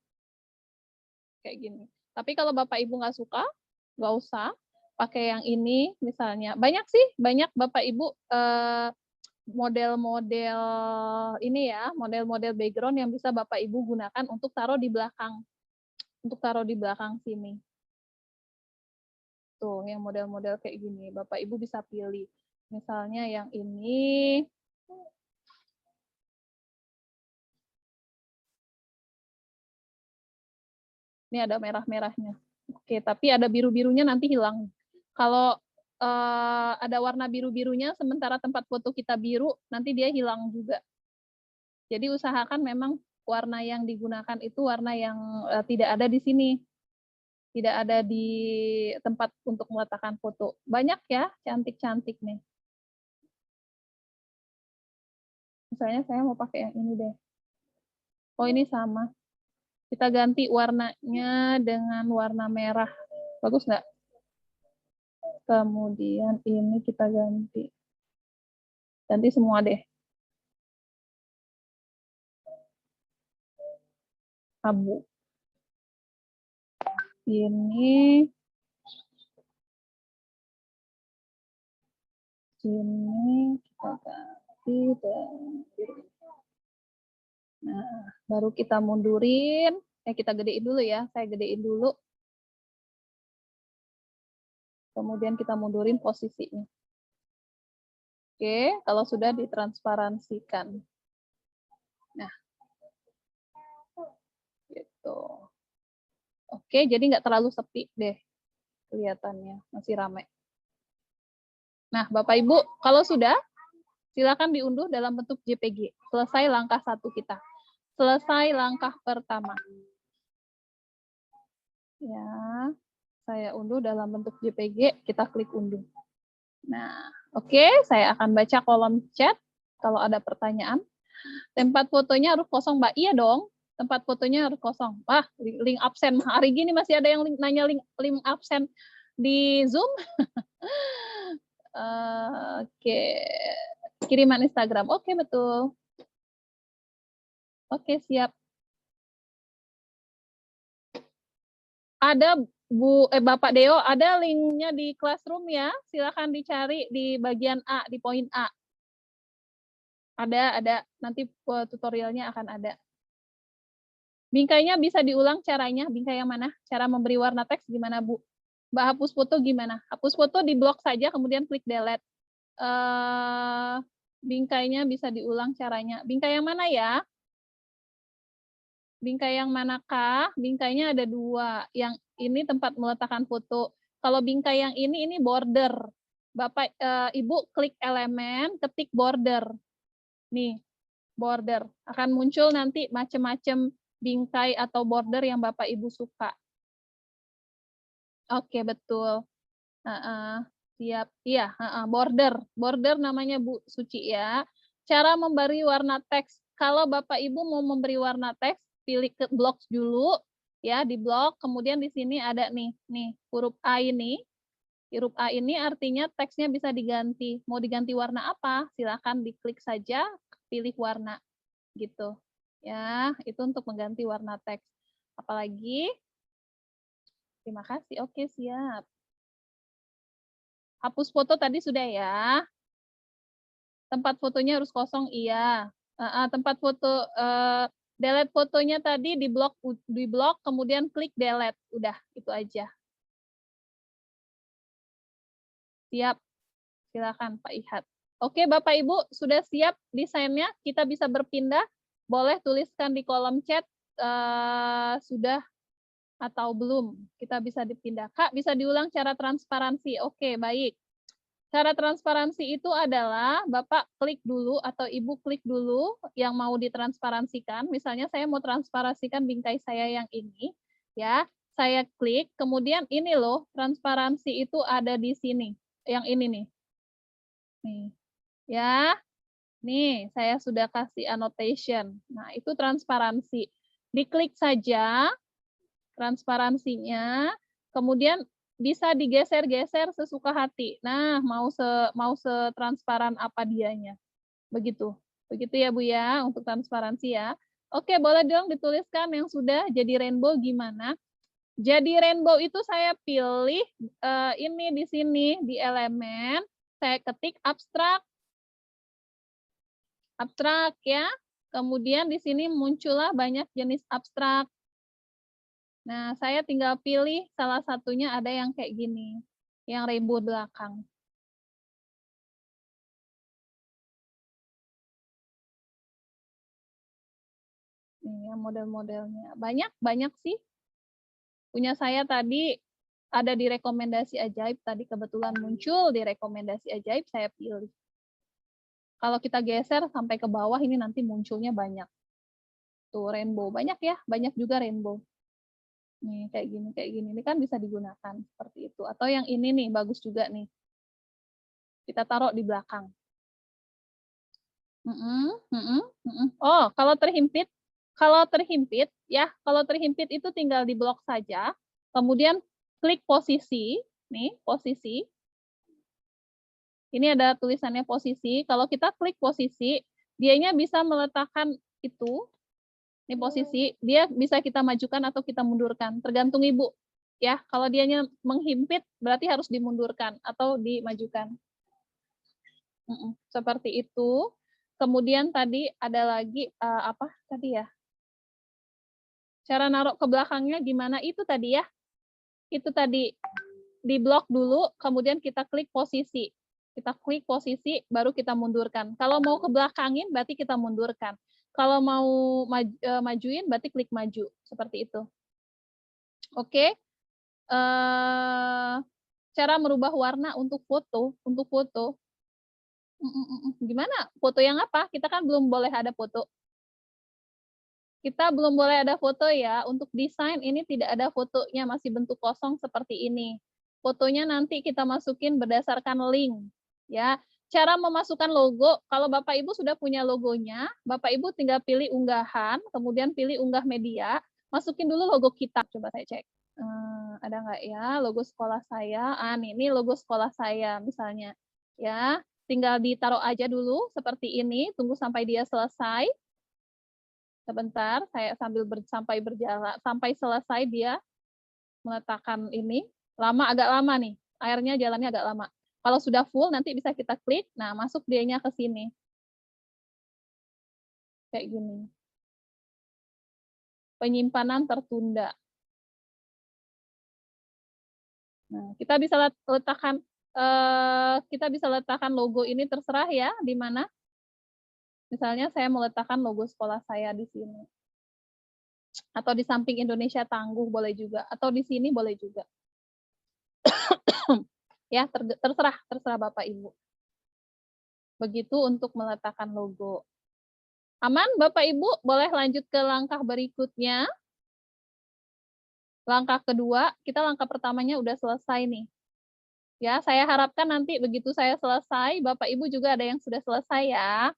[SPEAKER 1] kayak gini. Tapi kalau Bapak Ibu nggak suka, nggak usah pakai yang ini misalnya. Banyak sih, banyak Bapak Ibu model-model ini ya, model-model background yang bisa Bapak Ibu gunakan untuk taruh di belakang sini. Tuh, yang model-model kayak gini. Bapak Ibu bisa pilih. Misalnya yang ini. Ini ada merah-merahnya. Oke, tapi ada biru-birunya nanti hilang. Kalau ada warna biru-birunya, sementara tempat foto kita biru, nanti dia hilang juga. Jadi usahakan memang warna yang digunakan itu warna yang tidak ada di sini. Tidak ada di tempat untuk meletakkan foto. Banyak ya, cantik-cantik nih. Misalnya saya mau pakai yang ini deh. Oh, ini sama. Kita ganti warnanya dengan warna merah. Bagus nggak? Kemudian ini kita ganti. Ganti semua deh. Abu. Ini. Sini kita ganti dan biru. Nah, baru kita mundurin. Kita gedein dulu ya. Saya gedein dulu. Kemudian kita mundurin posisinya. Oke, kalau sudah ditransparansikan. Nah, gitu. Oke, jadi nggak terlalu sepi deh kelihatannya, masih ramai. Nah, Bapak Ibu, kalau sudah, silakan diunduh dalam bentuk JPG. Selesai langkah 1 kita. Selesai langkah pertama. Ya, saya unduh dalam bentuk JPG, kita klik unduh. Nah, oke, saya akan baca kolom chat kalau ada pertanyaan. Tempat fotonya harus kosong, Mbak. Iya dong, tempat fotonya harus kosong. Wah, link absen. Hari gini masih ada yang nanya link absen di Zoom. Oke, kiriman Instagram. Oke, betul. Oke, siap. Ada Bapak Deo, ada linknya di Classroom ya. Silakan dicari di bagian A, di poin A. Ada. Nanti tutorialnya akan ada. Bingkainya bisa diulang caranya. Bingkai yang mana? Cara memberi warna teks gimana, Bu? Mbak hapus foto gimana? Hapus foto di blok saja, kemudian klik delete. Bingkainya bisa diulang caranya. Bingkai yang mana ya? Bingkai yang manakah? Bingkainya ada 2. Yang ini tempat meletakkan foto. Kalau bingkai yang ini border. Bapak Ibu klik elemen, ketik border. Nih, border. Akan muncul nanti macam-macam bingkai atau border yang Bapak Ibu suka. Oke, betul. Siap. Iya, border. Border namanya Bu Suci ya. Cara memberi warna teks. Kalau Bapak Ibu mau memberi warna teks, pilih ke blok dulu ya, di blok. Kemudian di sini ada nih huruf A ini. Huruf A ini artinya teksnya bisa diganti. Mau diganti warna apa? Silakan diklik saja, pilih warna gitu. Ya, itu untuk mengganti warna teks. Apalagi? Terima kasih. Oke, siap. Hapus foto tadi sudah ya. Tempat fotonya harus kosong, iya. Tempat foto delete fotonya tadi di blok, kemudian klik delete. Udah, itu aja. Siap. Silakan Pak Ihad. Oke, Bapak Ibu, sudah siap desainnya? Kita bisa berpindah. Boleh tuliskan di kolom chat sudah atau belum. Kita bisa dipindah. Kak, bisa diulang cara transparansi. Oke, baik. Cara transparansi itu adalah Bapak klik dulu atau Ibu klik dulu yang mau ditransparansikan. Misalnya saya mau transparansikan bingkai saya yang ini, ya. Saya klik, kemudian ini loh, transparansi itu ada di sini. Yang ini nih. Nih. Ya. Nih, saya sudah kasih annotation. Nah, itu transparansi. Diklik saja transparansinya, kemudian bisa digeser-geser sesuka hati. Nah, mau setransparan apa dianya. Begitu. Begitu ya, Bu ya, untuk transparansi ya. Oke, boleh dong dituliskan yang sudah jadi rainbow gimana? Jadi rainbow itu saya pilih ini di sini di elemen, saya ketik abstrak. Abstrak ya. Kemudian di sini muncullah banyak jenis abstrak. Nah, saya tinggal pilih salah satunya ada yang kayak gini. Yang rainbow belakang. Ini ya model-modelnya. Banyak sih. Punya saya tadi ada di rekomendasi ajaib, tadi kebetulan muncul di rekomendasi ajaib, saya pilih. Kalau kita geser sampai ke bawah, ini nanti munculnya banyak. Tuh, rainbow. Banyak ya, banyak juga rainbow. Nih, kayak gini. Ini kan bisa digunakan seperti itu. Atau yang ini nih, bagus juga nih. Kita taruh di belakang. Oh, kalau terhimpit ya, kalau terhimpit itu tinggal di blok saja. Kemudian klik posisi, nih posisi. Ini ada tulisannya posisi. Kalau kita klik posisi, dianya bisa meletakkan itu. Ini posisi, dia bisa kita majukan atau kita mundurkan, tergantung Ibu. Ya, kalau dianya menghimpit berarti harus dimundurkan atau dimajukan. Seperti itu. Kemudian tadi ada lagi apa tadi ya? Cara naruh ke belakangnya gimana? Itu tadi ya. Itu tadi di blok dulu, kemudian kita klik posisi. Kita klik posisi, baru kita mundurkan. Kalau mau ke belakangin, berarti kita mundurkan. Kalau mau majuin, berarti klik maju. Seperti itu. Oke. Cara merubah warna untuk foto. Gimana? Foto yang apa? Kita kan belum boleh ada foto. Kita belum boleh ada foto ya. Untuk desain ini tidak ada fotonya, masih bentuk kosong seperti ini. Fotonya nanti kita masukin berdasarkan link. Ya, cara memasukkan logo, kalau Bapak Ibu sudah punya logonya, Bapak Ibu tinggal pilih unggahan, kemudian pilih unggah media, masukin dulu logo kita. Coba saya cek. Ada nggak ya logo sekolah saya? Ini logo sekolah saya misalnya. Ya, tinggal ditaruh aja dulu seperti ini, tunggu sampai dia selesai. Sebentar, saya sampai berjalan sampai selesai dia meletakkan ini. Agak lama nih. Airnya jalannya agak lama. Kalau sudah full nanti bisa kita klik. Nah, masuk dianya ke sini. Kayak gini. Penyimpanan tertunda. Nah, kita bisa letakkan logo ini terserah ya di mana. Misalnya saya meletakkan logo sekolah saya di sini. Atau di samping Indonesia Tangguh boleh juga. Atau di sini boleh juga. Ya, terserah Bapak Ibu. Begitu untuk meletakkan logo. Aman Bapak Ibu? Boleh lanjut ke langkah berikutnya. Langkah kedua, kita langkah pertamanya udah selesai nih. Ya, saya harapkan nanti begitu saya selesai, Bapak Ibu juga ada yang sudah selesai ya.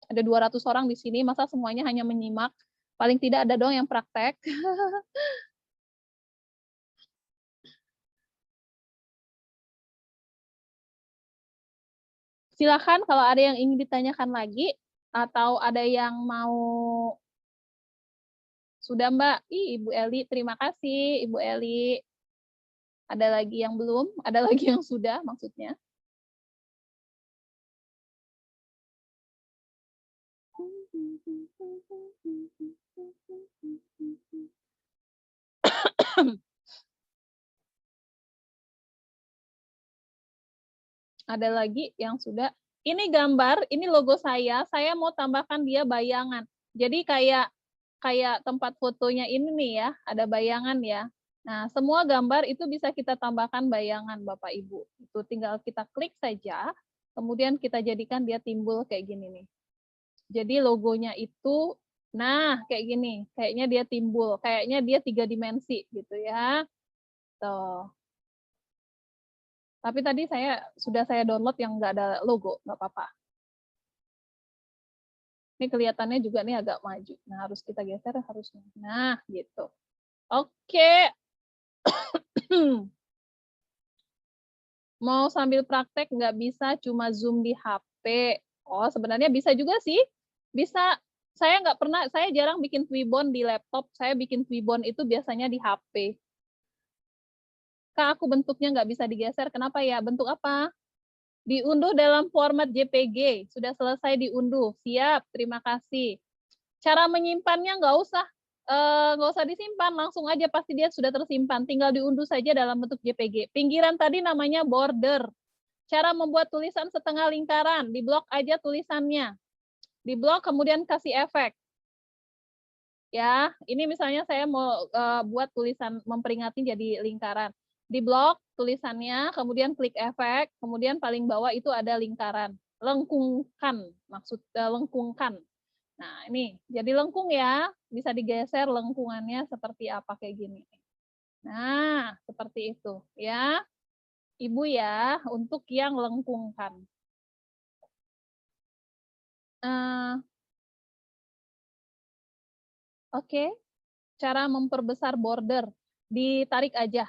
[SPEAKER 1] Ada 200 orang di sini, masa semuanya hanya menyimak? Paling tidak ada dong yang praktek. Silakan kalau ada yang ingin ditanyakan lagi, atau ada yang mau... Sudah Mbak? Ibu Eli, terima kasih Ibu Eli. Ada lagi yang belum? Ada lagi yang sudah maksudnya? Ada lagi yang sudah. Ini gambar, ini logo saya mau tambahkan dia bayangan. Jadi kayak tempat fotonya ini nih ya, ada bayangan ya. Nah, semua gambar itu bisa kita tambahkan bayangan Bapak Ibu. Itu tinggal kita klik saja, kemudian kita jadikan dia timbul kayak gini nih. Jadi logonya itu, nah kayak gini, kayaknya dia timbul, kayaknya dia 3 dimensi gitu ya. Tuh. Tapi tadi sudah saya download yang nggak ada logo, nggak apa-apa. Ini kelihatannya juga nih agak maju. Nah, harus kita geser harusnya. Nah, gitu. Oke. Mau sambil praktek nggak bisa cuma Zoom di HP. Oh, sebenarnya bisa juga sih. Bisa. Saya nggak pernah, saya jarang bikin Twibbon di laptop. Saya bikin Twibbon itu biasanya di HP. Kak, aku bentuknya nggak bisa digeser. Kenapa ya? Bentuk apa? Diunduh dalam format JPG. Sudah selesai diunduh. Siap, terima kasih. Cara menyimpannya nggak usah nggak usah disimpan, langsung aja pasti dia sudah tersimpan. Tinggal diunduh saja dalam bentuk JPG. Pinggiran tadi namanya border. Cara membuat tulisan setengah lingkaran, diblok aja tulisannya. Diblok kemudian kasih efek. Ya, ini misalnya saya mau buat tulisan memperingati jadi lingkaran. Diblok tulisannya, kemudian klik efek, kemudian paling bawah itu ada lingkaran. Lengkungkan, lengkungkan. Nah, ini jadi lengkung ya, bisa digeser lengkungannya seperti apa kayak gini. Nah, seperti itu ya. Ibu ya, untuk yang lengkungkan. Oke, cara memperbesar border, ditarik aja.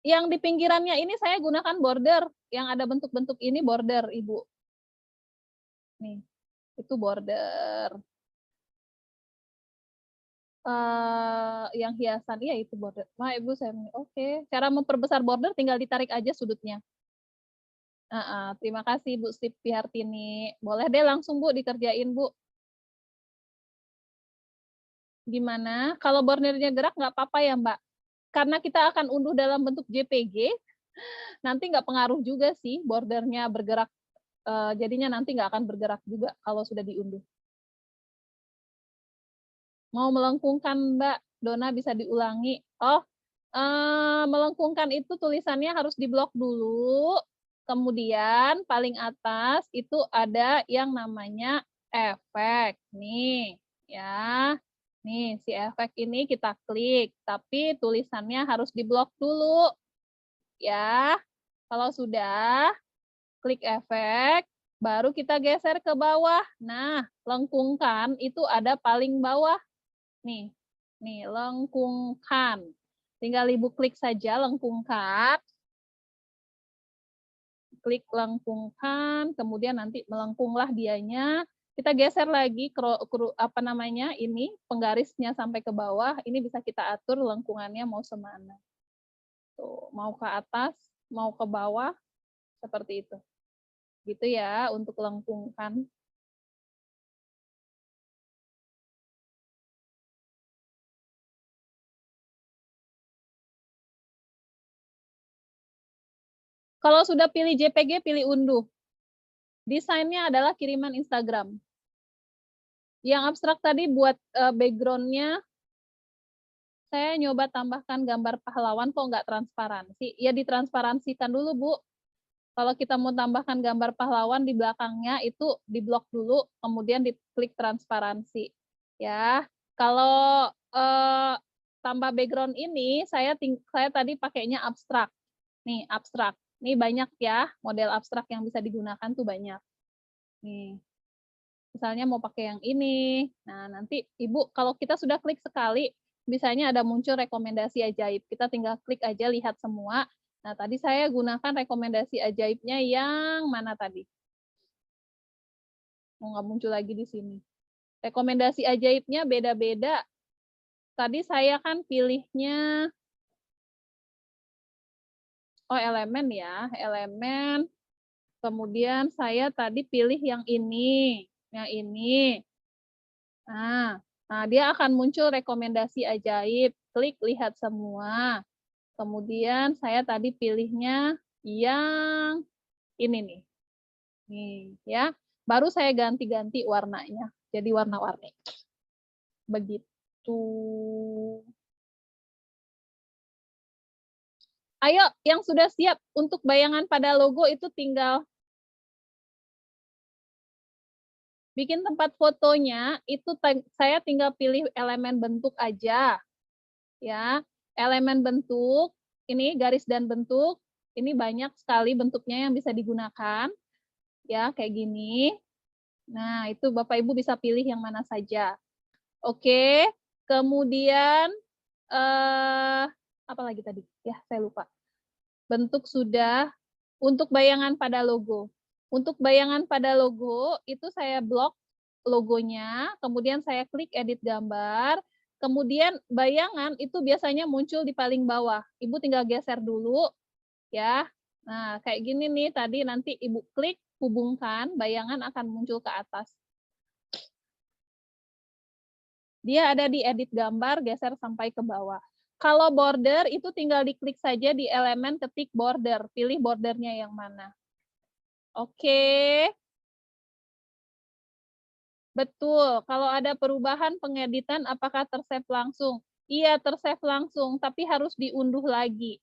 [SPEAKER 1] Yang di pinggirannya ini saya gunakan border, yang ada bentuk-bentuk ini border, Ibu. Nih, itu border. Yang hiasan, iya itu border. Nah, Ibu saya, oke. Cara memperbesar border tinggal ditarik aja sudutnya. Terima kasih Bu Siti Hartini. Boleh deh langsung Bu dikerjain Bu. Gimana? Kalau bordernya gerak nggak apa-apa ya Mbak? Karena kita akan unduh dalam bentuk JPG, nanti nggak pengaruh juga sih bordernya bergerak. Jadinya nanti nggak akan bergerak juga kalau sudah diunduh. Mau melengkungkan Mbak Dona bisa diulangi. Melengkungkan itu tulisannya harus diblok dulu. Kemudian paling atas itu ada yang namanya efek. Nih, ya. Nih, si efek ini kita klik, tapi tulisannya harus diblok dulu. Ya. Kalau sudah, klik efek, baru kita geser ke bawah. Nah, lengkungkan itu ada paling bawah. Nih, lengkungkan. Tinggal Ibu klik saja lengkungkan. Klik lengkungkan, kemudian nanti melengkunglah dianya. Kita geser lagi ini penggarisnya sampai ke bawah. Ini bisa kita atur lengkungannya mau semana. Tuh, mau ke atas, mau ke bawah, seperti itu. Gitu ya untuk lengkungkan. Kalau sudah pilih JPG, pilih unduh. Desainnya adalah kiriman Instagram. Yang abstrak tadi buat background-nya, saya nyoba tambahkan gambar pahlawan kok nggak transparansi. Ya ditransparansikan dulu, Bu. Kalau kita mau tambahkan gambar pahlawan di belakangnya, itu diblok dulu, kemudian diklik transparansi. Ya, kalau tambah background ini, saya tadi pakainya abstrak. Nih, abstrak. Nih banyak ya, model abstrak yang bisa digunakan tuh banyak. Nih, misalnya mau pakai yang ini. Nah, nanti Ibu, kalau kita sudah klik sekali, biasanya ada muncul rekomendasi ajaib. Kita tinggal klik aja, lihat semua. Nah, tadi saya gunakan rekomendasi ajaibnya yang mana tadi? Mau nggak muncul lagi di sini. Rekomendasi ajaibnya beda-beda. Tadi saya kan pilihnya elemen ya, elemen. Kemudian saya tadi pilih yang ini, yang ini. Nah, dia akan muncul rekomendasi ajaib. Klik lihat semua. Kemudian saya tadi pilihnya yang ini nih. Nih, ya. Baru saya ganti-ganti warnanya. Jadi warna-warni. Begitu. Ayo, yang sudah siap untuk bayangan pada logo itu tinggal bikin tempat fotonya, itu saya tinggal pilih elemen bentuk aja. Ya, elemen bentuk, ini garis dan bentuk, ini banyak sekali bentuknya yang bisa digunakan. Ya, kayak gini. Nah, itu Bapak Ibu bisa pilih yang mana saja. Oke, kemudian apa lagi tadi? Ya, saya lupa. Bentuk sudah. Untuk bayangan pada logo. Untuk bayangan pada logo, itu saya blok logonya, kemudian saya klik edit gambar, kemudian bayangan itu biasanya muncul di paling bawah. Ibu tinggal geser dulu, ya. Nah, kayak gini nih, tadi nanti Ibu klik, hubungkan, bayangan akan muncul ke atas. Dia ada di edit gambar, geser sampai ke bawah. Kalau border itu tinggal diklik saja di elemen ketik border, pilih bordernya yang mana. Oke. Betul, kalau ada perubahan pengeditan apakah tersave langsung? Iya, tersave langsung, tapi harus diunduh lagi.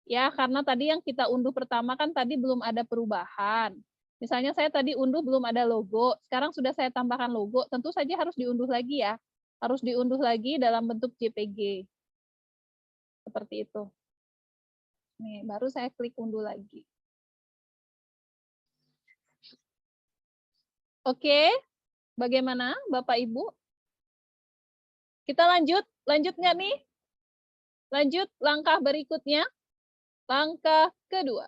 [SPEAKER 1] Ya, karena tadi yang kita unduh pertama kan tadi belum ada perubahan. Misalnya saya tadi unduh belum ada logo, sekarang sudah saya tambahkan logo, tentu saja harus diunduh lagi ya. Harus diunduh lagi dalam bentuk JPG. Seperti itu. Nih, baru saya klik unduh lagi. Oke, bagaimana Bapak Ibu? Kita lanjut nggak nih? Lanjut langkah berikutnya. Langkah kedua.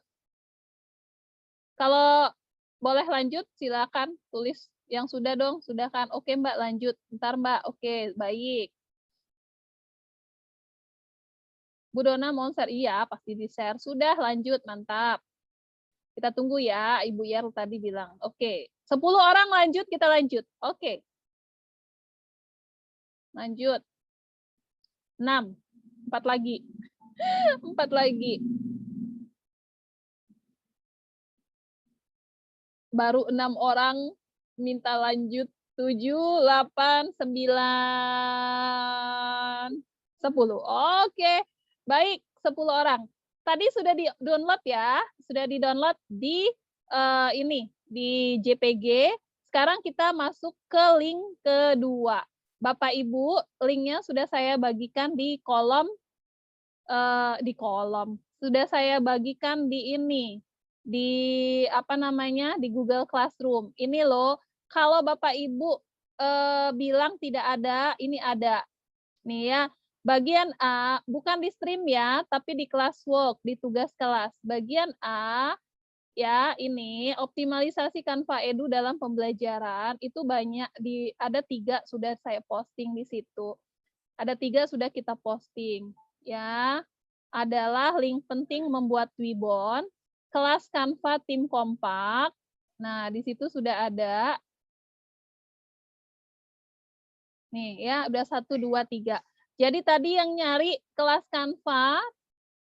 [SPEAKER 1] Kalau boleh lanjut, silakan tulis yang sudah dong, sudah kan? Oke Mbak, lanjut. Ntar Mbak, oke, baik. Bu Dona mau share? Iya, pasti di-share. Sudah, lanjut, mantap. Kita tunggu ya, Ibu Yar tadi bilang. Oke, 10 orang lanjut, kita lanjut. Oke. Lanjut. 6. 4 lagi. 4 lagi. Baru 6 orang minta lanjut. 7, 8, 9, 10. Oke, baik, 10 orang. Tadi sudah di-download ya, sudah di-download di ini, di JPG. Sekarang kita masuk ke link kedua. Bapak Ibu, linknya sudah saya bagikan di kolom, sudah saya bagikan di ini, di apa namanya, di Google Classroom. Ini loh, kalau Bapak Ibu bilang tidak ada, ini ada. Nih ya, bagian A, bukan di stream ya, tapi di classwork, di tugas kelas. Bagian A, ya ini, optimalisasi Canva Edu dalam pembelajaran, itu banyak, ada 3 sudah saya posting di situ. Ada 3 sudah kita posting. Ya, adalah link penting membuat Twibon, kelas Canva tim kompak. Nah, di situ sudah ada. Nih ya, udah 1, 2, 3. Jadi tadi yang nyari kelas Canva,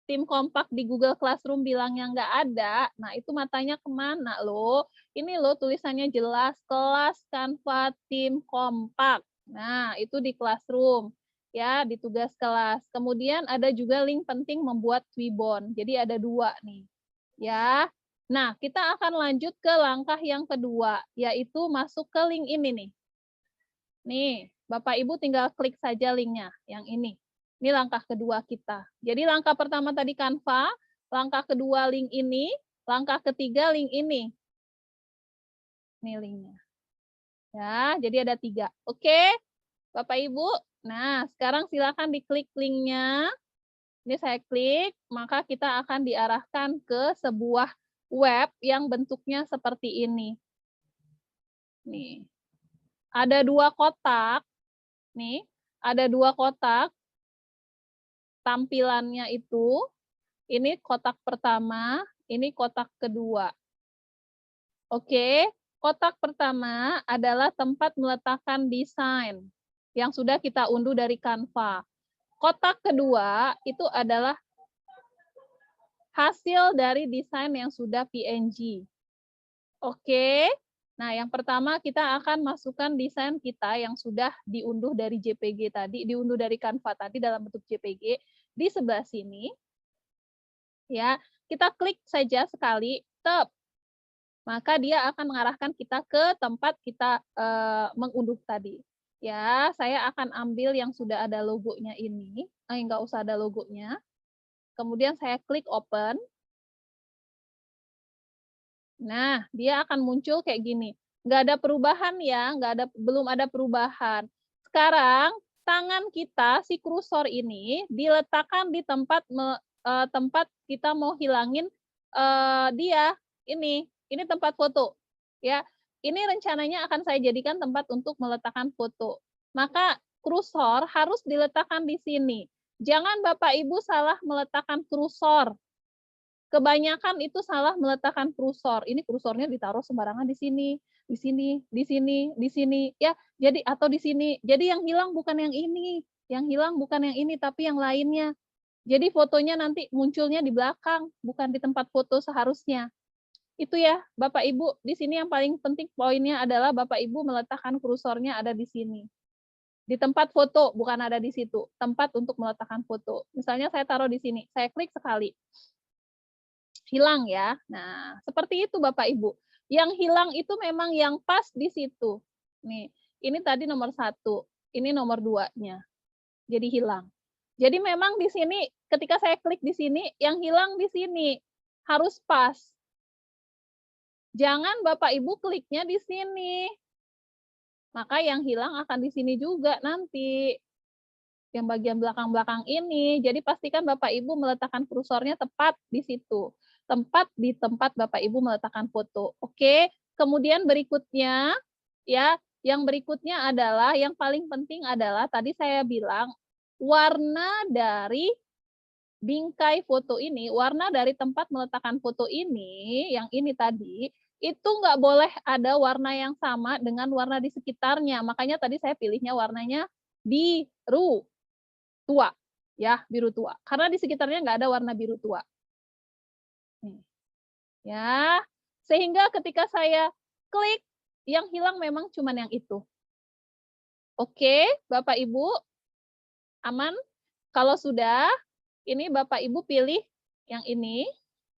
[SPEAKER 1] tim kompak di Google Classroom bilangnya nggak ada, nah itu matanya kemana loh? Ini loh tulisannya jelas, kelas Canva tim kompak. Nah, itu di Classroom, ya, di tugas kelas. Kemudian ada juga link penting membuat Twibon, jadi ada 2 nih. Ya, nah kita akan lanjut ke langkah yang kedua, yaitu masuk ke link ini nih. Nih, Bapak Ibu tinggal klik saja linknya, yang ini. Ini langkah kedua kita. Jadi langkah pertama tadi Canva, langkah kedua link ini, langkah ketiga link ini. Ini linknya. Ya, jadi ada 3. Oke, Bapak Ibu. Nah, sekarang silakan diklik linknya. Ini saya klik, maka kita akan diarahkan ke sebuah web yang bentuknya seperti ini. Nih. Ada 2 kotak. Nih, ada 2 kotak. Tampilannya itu, ini kotak pertama, ini kotak kedua. Oke, kotak pertama adalah tempat meletakkan desain yang sudah kita unduh dari Canva. Kotak kedua itu adalah hasil dari desain yang sudah PNG. Oke, nah yang pertama kita akan masukkan desain kita yang sudah diunduh dari JPG tadi, diunduh dari Canva tadi dalam bentuk JPG di sebelah sini. Ya, kita klik saja sekali, tep. Maka dia akan mengarahkan kita ke tempat kita mengunduh tadi. Ya, saya akan ambil yang sudah ada logonya ini, nggak usah ada logonya. Kemudian saya klik open. Nah, dia akan muncul kayak gini. Nggak ada perubahan ya, belum ada perubahan. Sekarang tangan kita, si kursor ini diletakkan di tempat tempat kita mau hilangin dia. Ini tempat foto. Ya, ini rencananya akan saya jadikan tempat untuk meletakkan foto. Maka kursor harus diletakkan di sini. Jangan Bapak Ibu salah meletakkan kursor. Kebanyakan itu salah meletakkan kursor. Ini kursornya ditaruh sembarangan di sini, di sini, di sini, di sini, ya. Jadi atau di sini. Jadi yang hilang bukan yang ini, yang hilang bukan yang ini, tapi yang lainnya. Jadi fotonya nanti munculnya di belakang, bukan di tempat foto seharusnya. Itu ya, Bapak Ibu, di sini yang paling penting poinnya adalah Bapak Ibu meletakkan kursornya ada di sini. Di tempat foto, bukan ada di situ. Tempat untuk meletakkan foto. Misalnya saya taruh di sini, saya klik sekali. Hilang ya. Nah, seperti itu Bapak Ibu. Yang hilang itu memang yang pas di situ. Nih, ini tadi nomor 1, ini nomor 2-nya. Jadi hilang. Jadi memang di sini ketika saya klik di sini, yang hilang di sini. Harus pas. Jangan Bapak Ibu kliknya di sini. Maka yang hilang akan di sini juga nanti. Yang bagian belakang-belakang ini. Jadi pastikan Bapak Ibu meletakkan kursornya tepat di situ. Tempat di tempat Bapak Ibu meletakkan foto. Oke. Kemudian berikutnya, ya, yang berikutnya adalah, yang paling penting adalah, tadi saya bilang, warna dari bingkai foto ini, warna dari tempat meletakkan foto ini, yang ini tadi, itu nggak boleh ada warna yang sama dengan warna di sekitarnya. Makanya tadi saya pilihnya warnanya biru tua, ya, biru tua. Karena di sekitarnya nggak ada warna biru tua. Nih, ya, sehingga ketika saya klik, yang hilang memang cuma yang itu. Oke, Bapak Ibu, aman? Kalau sudah, ini Bapak Ibu pilih yang ini.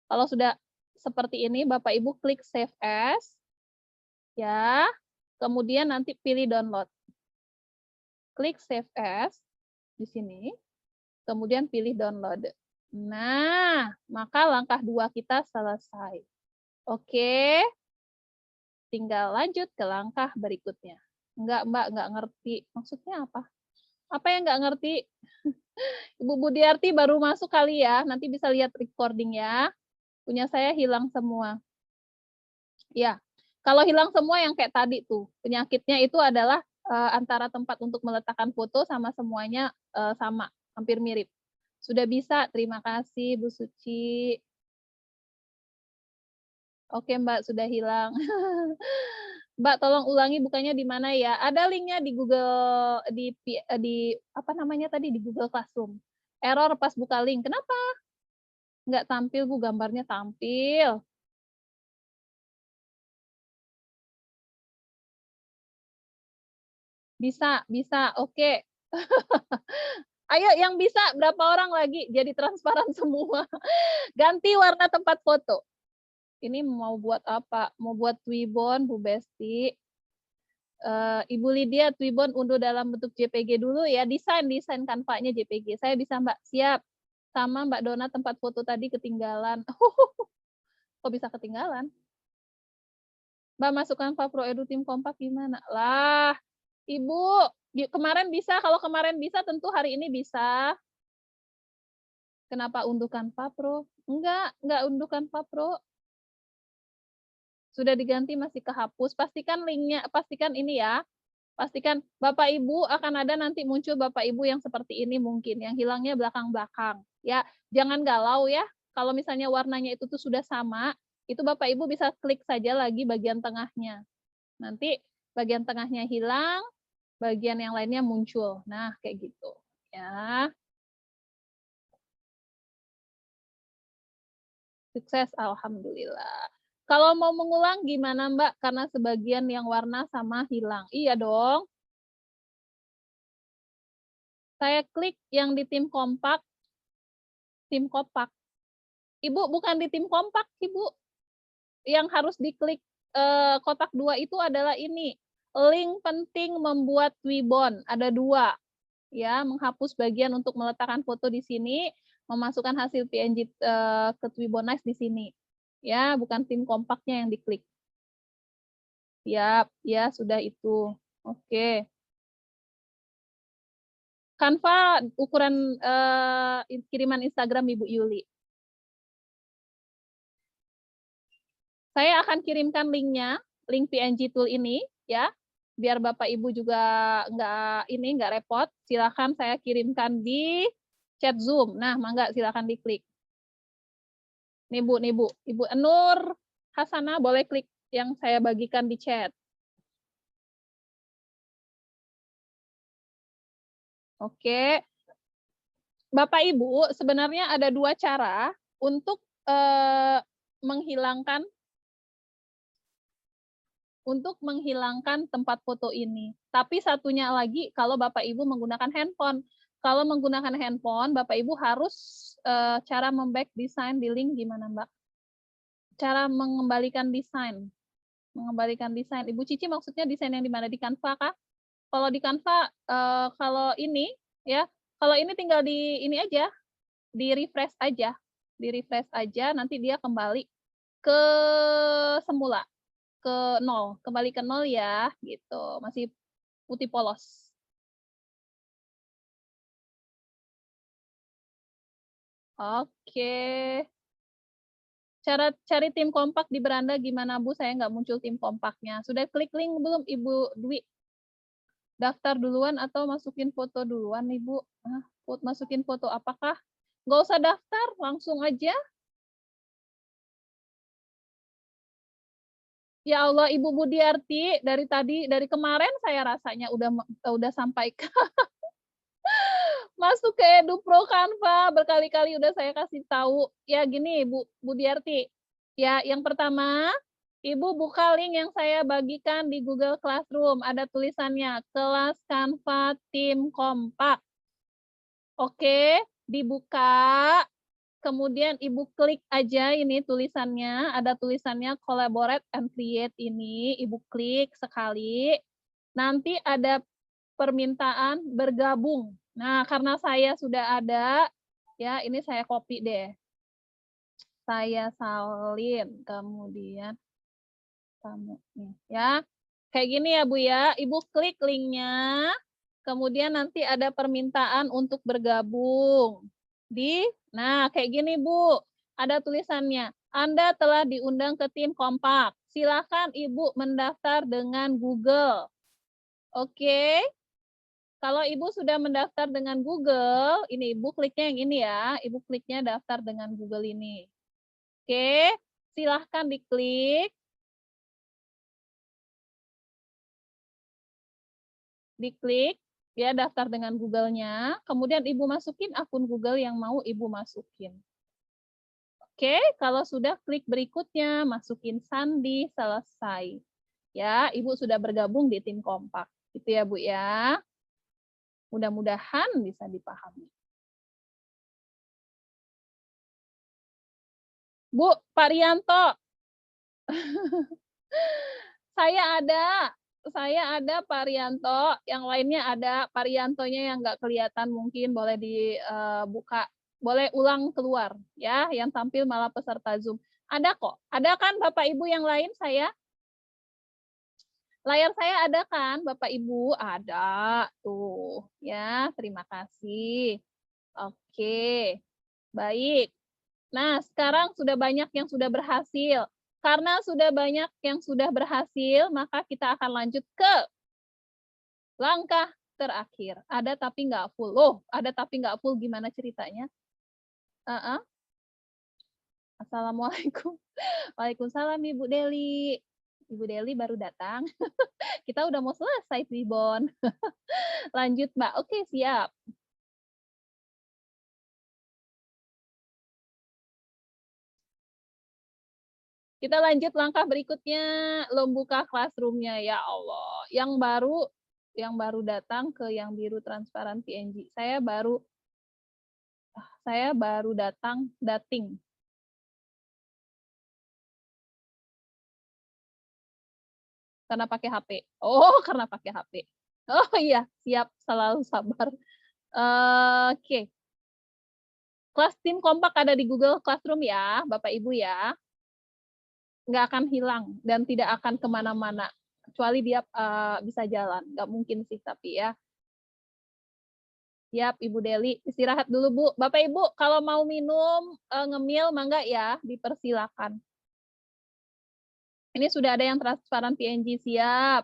[SPEAKER 1] Kalau sudah seperti ini, Bapak Ibu klik Save As, ya. Kemudian nanti pilih download. Klik Save As di sini. Kemudian pilih download. Nah, maka langkah 2 kita selesai. Oke. Tinggal lanjut ke langkah berikutnya. Enggak, Mbak, enggak ngerti. Maksudnya apa? Apa yang enggak ngerti? Ibu Budiarti baru masuk kali ya. Nanti bisa lihat recording ya. Punya saya hilang semua. Ya. Kalau hilang semua yang kayak tadi tuh, penyakitnya itu adalah antara tempat untuk meletakkan foto sama semuanya sama, hampir mirip. Sudah bisa, terima kasih Bu Suci. Oke Mbak, sudah hilang. Mbak, tolong ulangi bukanya di mana ya? Ada linknya di Google, di apa namanya tadi, di Google Classroom. Error pas buka link. Kenapa? Nggak tampil Bu, gambarnya tampil. Bisa, bisa, oke. Ayo yang bisa, berapa orang lagi? Jadi transparan semua. Ganti warna tempat foto. Ini mau buat apa? Mau buat Twibbon, Bu Besti. Ibu Lydia, Twibbon unduh dalam bentuk JPG dulu ya. Desain Canva-nya JPG. Saya bisa Mbak, siap. Sama Mbak Dona tempat foto tadi ketinggalan. Kok bisa ketinggalan? Mbak masukkan Canva Pro Edu Tim Kompak gimana? Lah, Ibu, kemarin bisa. Kalau kemarin bisa, tentu hari ini bisa. Kenapa unduh Canva Pro? Enggak unduh Canva Pro. Sudah diganti masih kehapus. Pastikan linknya, pastikan ini ya. Pastikan Bapak Ibu akan ada nanti muncul Bapak Ibu yang seperti ini mungkin, yang hilangnya belakang-belakang. Ya, jangan galau ya. Kalau misalnya warnanya itu tuh sudah sama, itu Bapak Ibu bisa klik saja lagi bagian tengahnya. Nanti bagian tengahnya hilang, bagian yang lainnya muncul. Nah, kayak gitu. Ya. Sukses, alhamdulillah. Kalau mau mengulang gimana Mbak? Karena sebagian yang warna sama hilang. Iya dong. Saya klik yang di tim kompak. Tim kompak. Ibu, bukan di tim kompak, Ibu. Yang harus diklik kotak 2 itu adalah ini. Link penting membuat Twibbon. Ada 2. Ya, menghapus bagian untuk meletakkan foto di sini, memasukkan hasil PNG ke Twibbonize di sini. Ya, bukan tim kompaknya yang diklik. Siap, ya sudah itu. Oke. Canva ukuran kiriman Instagram Ibu Yuli. Saya akan kirimkan linknya, link PNG tool ini ya, biar Bapak Ibu juga nggak repot. Silakan saya kirimkan di chat Zoom. Nah, mangga silakan diklik. Nih Bu, Ibu Nur Hasanah boleh klik yang saya bagikan di chat. Oke. Bapak Ibu, sebenarnya ada 2 cara untuk menghilangkan tempat foto ini. Tapi satunya lagi kalau Bapak Ibu menggunakan handphone. Kalau menggunakan handphone, Bapak Ibu harus cara memback desain di link gimana, Mbak? Cara mengembalikan desain. Mengembalikan desain. Ibu Cici maksudnya desain yang di mana? Di Canva kah? Kalau di Canva, kalau ini ya, kalau ini tinggal di ini aja, di-refresh aja. Di-refresh aja, nanti dia kembali ke semula. Ke 0, kembali ke 0 ya, gitu. Masih putih polos. Oke. Cara cari tim kompak di beranda gimana Bu? Saya nggak muncul tim kompaknya. Sudah klik link belum Ibu Dwi? Daftar duluan atau masukin foto duluan Ibu? Masukin foto apakah? Nggak usah daftar, langsung aja. Ya Allah, Ibu Budiarti, dari kemarin saya rasanya udah sampaikan. Masuk ke EduPro Canva, berkali-kali udah saya kasih tahu. Ya gini, Bu Budiarti. Ya, yang pertama, Ibu buka link yang saya bagikan di Google Classroom. Ada tulisannya, kelas Canva Tim Kompak. Oke, dibuka. Kemudian Ibu klik aja ini tulisannya, ada tulisannya collaborate and create ini, Ibu klik sekali. Nanti ada permintaan bergabung. Nah, karena saya sudah ada, ya ini saya copy deh. Saya salin, kemudian kamu nih, ya. Kayak gini ya Bu ya, Ibu klik linknya, kemudian nanti ada permintaan untuk bergabung. Nah kayak gini Bu, ada tulisannya, Anda telah diundang ke tim kompak. Silakan Ibu mendaftar dengan Google. Oke. Kalau Ibu sudah mendaftar dengan Google, ini Ibu kliknya yang ini ya, Ibu kliknya daftar dengan Google ini. Oke, silahkan diklik. Diklik, ya daftar dengan Google-nya, kemudian Ibu masukin akun Google yang mau Ibu masukin. Oke, kalau sudah klik berikutnya, masukin sandi, selesai. Ya, Ibu sudah bergabung di tim kompak. Gitu ya Bu ya. Mudah-mudahan bisa dipahami. Bu, Pak Rianto. Saya ada Pak Rianto, yang lainnya ada. Pak Riantonya yang nggak kelihatan mungkin boleh dibuka, boleh ulang keluar ya, yang tampil malah peserta Zoom. Ada kok, ada kan Bapak Ibu yang lain saya? Layar saya ada kan Bapak Ibu? Ada, tuh ya, terima kasih. Oke, baik. Nah, sekarang sudah banyak yang sudah berhasil. Karena sudah banyak yang sudah berhasil, maka kita akan lanjut ke langkah terakhir. Ada tapi nggak full. Loh, ada tapi nggak full gimana ceritanya? Assalamualaikum. Waalaikumsalam Ibu Deli. Ibu Deli baru datang. Kita udah mau selesai, Tribon. Lanjut, Mbak. Oke, siap. Kita lanjut langkah berikutnya, membuka Classroom-nya. Ya Allah. Yang baru datang ke yang biru transparan PNG. Saya baru datang dating. Karena pakai HP. Oh, karena pakai HP. Oh iya, siap, selalu sabar. Oke. Kelas tim kompak ada di Google Classroom ya, Bapak Ibu ya. Nggak akan hilang dan tidak akan kemana-mana. Kecuali dia bisa jalan. Nggak mungkin sih, tapi ya. Siap, Ibu Deli. Istirahat dulu, Bu. Bapak Ibu, kalau mau minum, ngemil, mangga ya, dipersilakan. Ini sudah ada yang transparan PNG, siap.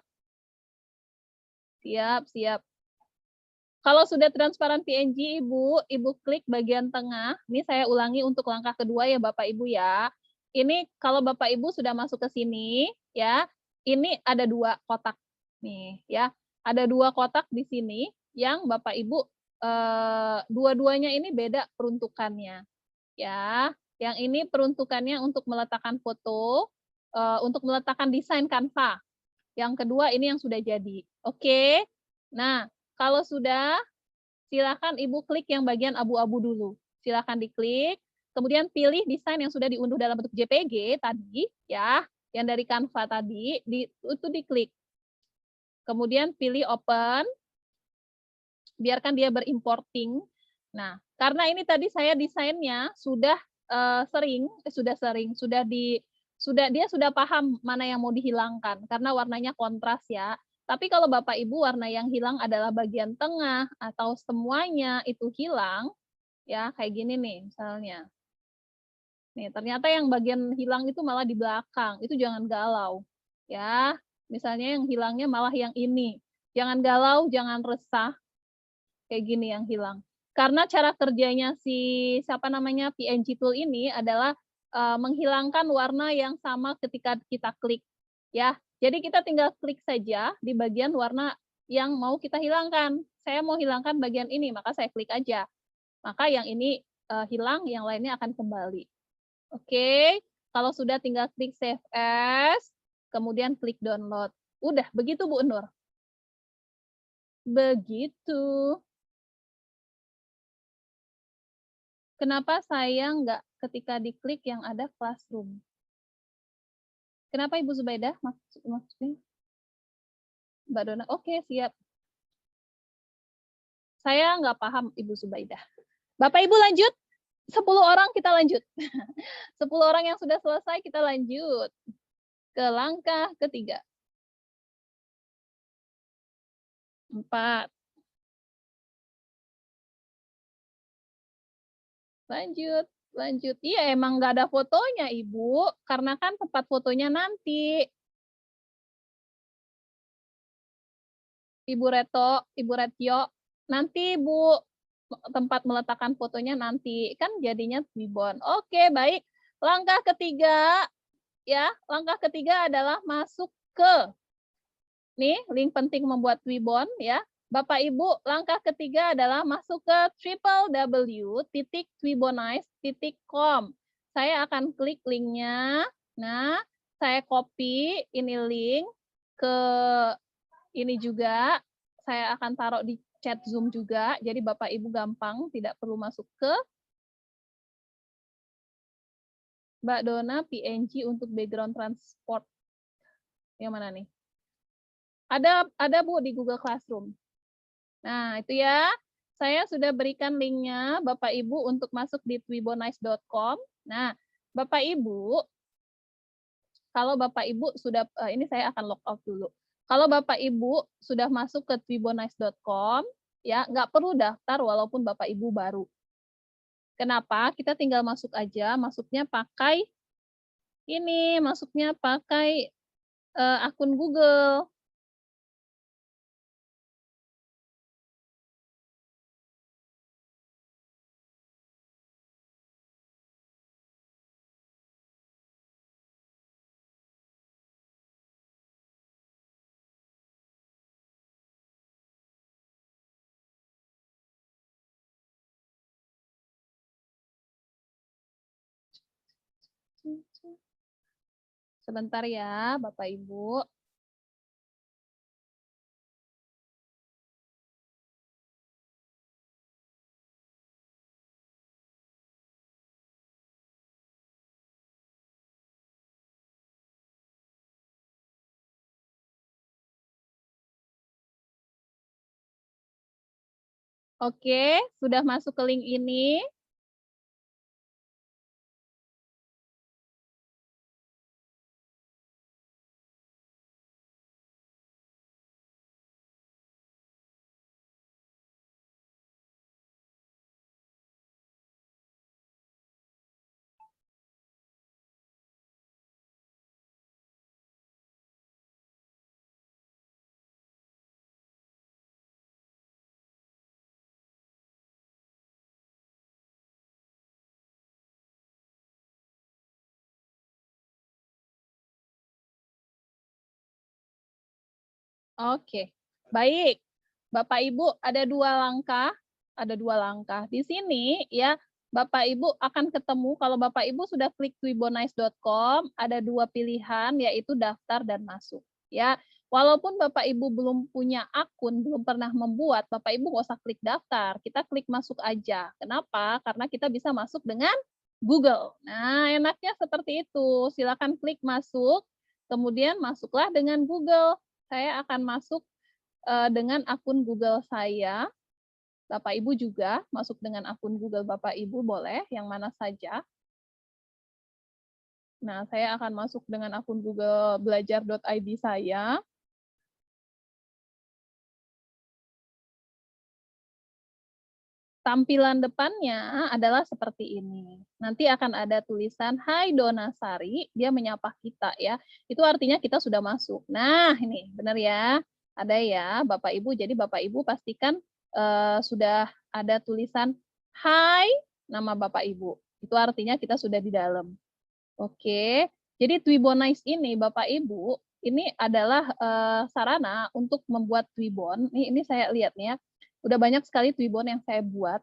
[SPEAKER 1] Siap, siap. Kalau sudah transparan PNG, Ibu klik bagian tengah. Ini saya ulangi untuk langkah kedua ya Bapak Ibu ya. Ini kalau Bapak Ibu sudah masuk ke sini ya, ini ada 2 kotak nih ya. Ada 2 kotak di sini yang Bapak Ibu dua-duanya ini beda peruntukannya ya. Yang ini peruntukannya untuk meletakkan foto, untuk meletakkan desain Canva. Yang kedua ini yang sudah jadi. Oke. Nah, kalau sudah, silakan Ibu klik yang bagian abu-abu dulu. Silakan diklik, kemudian pilih desain yang sudah diunduh dalam bentuk JPG tadi, ya, yang dari Canva tadi, itu diklik. Kemudian pilih open, biarkan dia berimporting. Nah, karena ini tadi saya desainnya sudah dia sudah paham mana yang mau dihilangkan karena warnanya kontras ya. Tapi kalau Bapak Ibu warna yang hilang adalah bagian tengah atau semuanya itu hilang, ya kayak gini nih misalnya. Nih, ternyata yang bagian hilang itu malah di belakang. Itu jangan galau. Ya, misalnya yang hilangnya malah yang ini. Jangan galau, jangan resah. Kayak gini yang hilang. Karena cara kerjanya siapa namanya PNG tool ini adalah menghilangkan warna yang sama ketika kita klik ya. Jadi kita tinggal klik saja di bagian warna yang mau kita hilangkan. Saya mau hilangkan bagian ini, maka saya klik aja. Maka yang ini hilang, yang lainnya akan kembali. Oke, kalau sudah tinggal klik save as, kemudian klik download. Udah, begitu Bu Nur. Begitu. Kenapa saya nggak ketika diklik yang ada classroom? Kenapa Ibu Zubaidah maksudnya? Mbak Dona, oke siap. Saya nggak paham Ibu Zubaidah. Bapak Ibu lanjut, 10 orang kita lanjut. 10 orang yang sudah selesai kita lanjut ke langkah ketiga. 4. Lanjut. Iya emang nggak ada fotonya Ibu, karena kan tempat fotonya nanti. Ibu Retio, nanti Bu, tempat meletakkan fotonya nanti, kan jadinya Twibbon. Oke, baik. Langkah ketiga, ya, langkah ketiga adalah masuk ke, nih, link penting membuat Twibbon, ya. Bapak Ibu, langkah ketiga adalah masuk ke www.twibbonize.com. Saya akan klik linknya. Nah, saya copy ini link ke ini juga. Saya akan taruh di chat Zoom juga. Jadi Bapak Ibu gampang, tidak perlu masuk ke Mbak Dona PNG untuk background transport. Yang mana nih? Ada Bu di Google Classroom. Nah, itu ya. Saya sudah berikan linknya Bapak Ibu untuk masuk di twibbonize.com. Nah, Bapak Ibu, kalau Bapak Ibu sudah, ini saya akan log out dulu. Kalau Bapak Ibu sudah masuk ke twibbonize.com, ya nggak perlu daftar walaupun Bapak Ibu baru. Kenapa? Kita tinggal masuk aja, masuknya pakai ini, masuknya pakai akun Google. Sebentar ya, Bapak Ibu. Oke, sudah masuk ke link ini. Oke, baik. Bapak Ibu ada dua langkah, Di sini ya, Bapak Ibu akan ketemu kalau Bapak Ibu sudah klik twibonice.com, ada dua pilihan yaitu daftar dan masuk. Ya, walaupun Bapak Ibu belum punya akun, belum pernah membuat, Bapak Ibu nggak usah klik daftar, kita klik masuk aja. Kenapa? Karena kita bisa masuk dengan Google. Nah, enaknya seperti itu. Silakan klik masuk, kemudian masuklah dengan Google. Saya akan masuk dengan akun Google saya. Bapak Ibu juga masuk dengan akun Google Bapak Ibu boleh, yang mana saja. Nah, saya akan masuk dengan akun Google belajar.id saya. Tampilan depannya adalah seperti ini. Nanti akan ada tulisan, "Hai Donasari," dia menyapa kita ya. Itu artinya kita sudah masuk. Nah, ini benar ya. Ada ya, Bapak Ibu. Jadi Bapak Ibu pastikan sudah ada tulisan, "Hai," nama Bapak Ibu. Itu artinya kita sudah di dalam. Oke. Jadi Twibonice ini Bapak Ibu, ini adalah sarana untuk membuat Twibon. Ini saya lihat nih ya. Udah banyak sekali Twibon yang saya buat.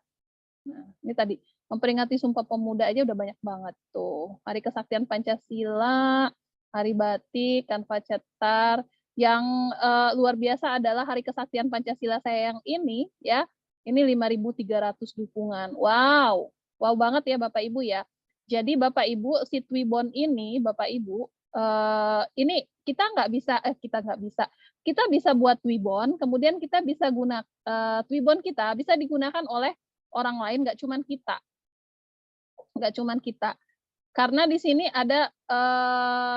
[SPEAKER 1] Nah, ini tadi memperingati Sumpah Pemuda aja udah banyak banget tuh. Hari Kesaktian Pancasila, Hari Batik, Kanva Cetar. Yang luar biasa adalah Hari Kesaktian Pancasila saya yang ini ya. Ini 5.300 dukungan. Wow. Wow banget ya Bapak Ibu ya. Jadi Bapak Ibu si Twibon ini Bapak Ibu ini kita bisa buat Twibon, kemudian kita bisa Twibon kita bisa digunakan oleh orang lain, nggak cuman kita. Karena di sini ada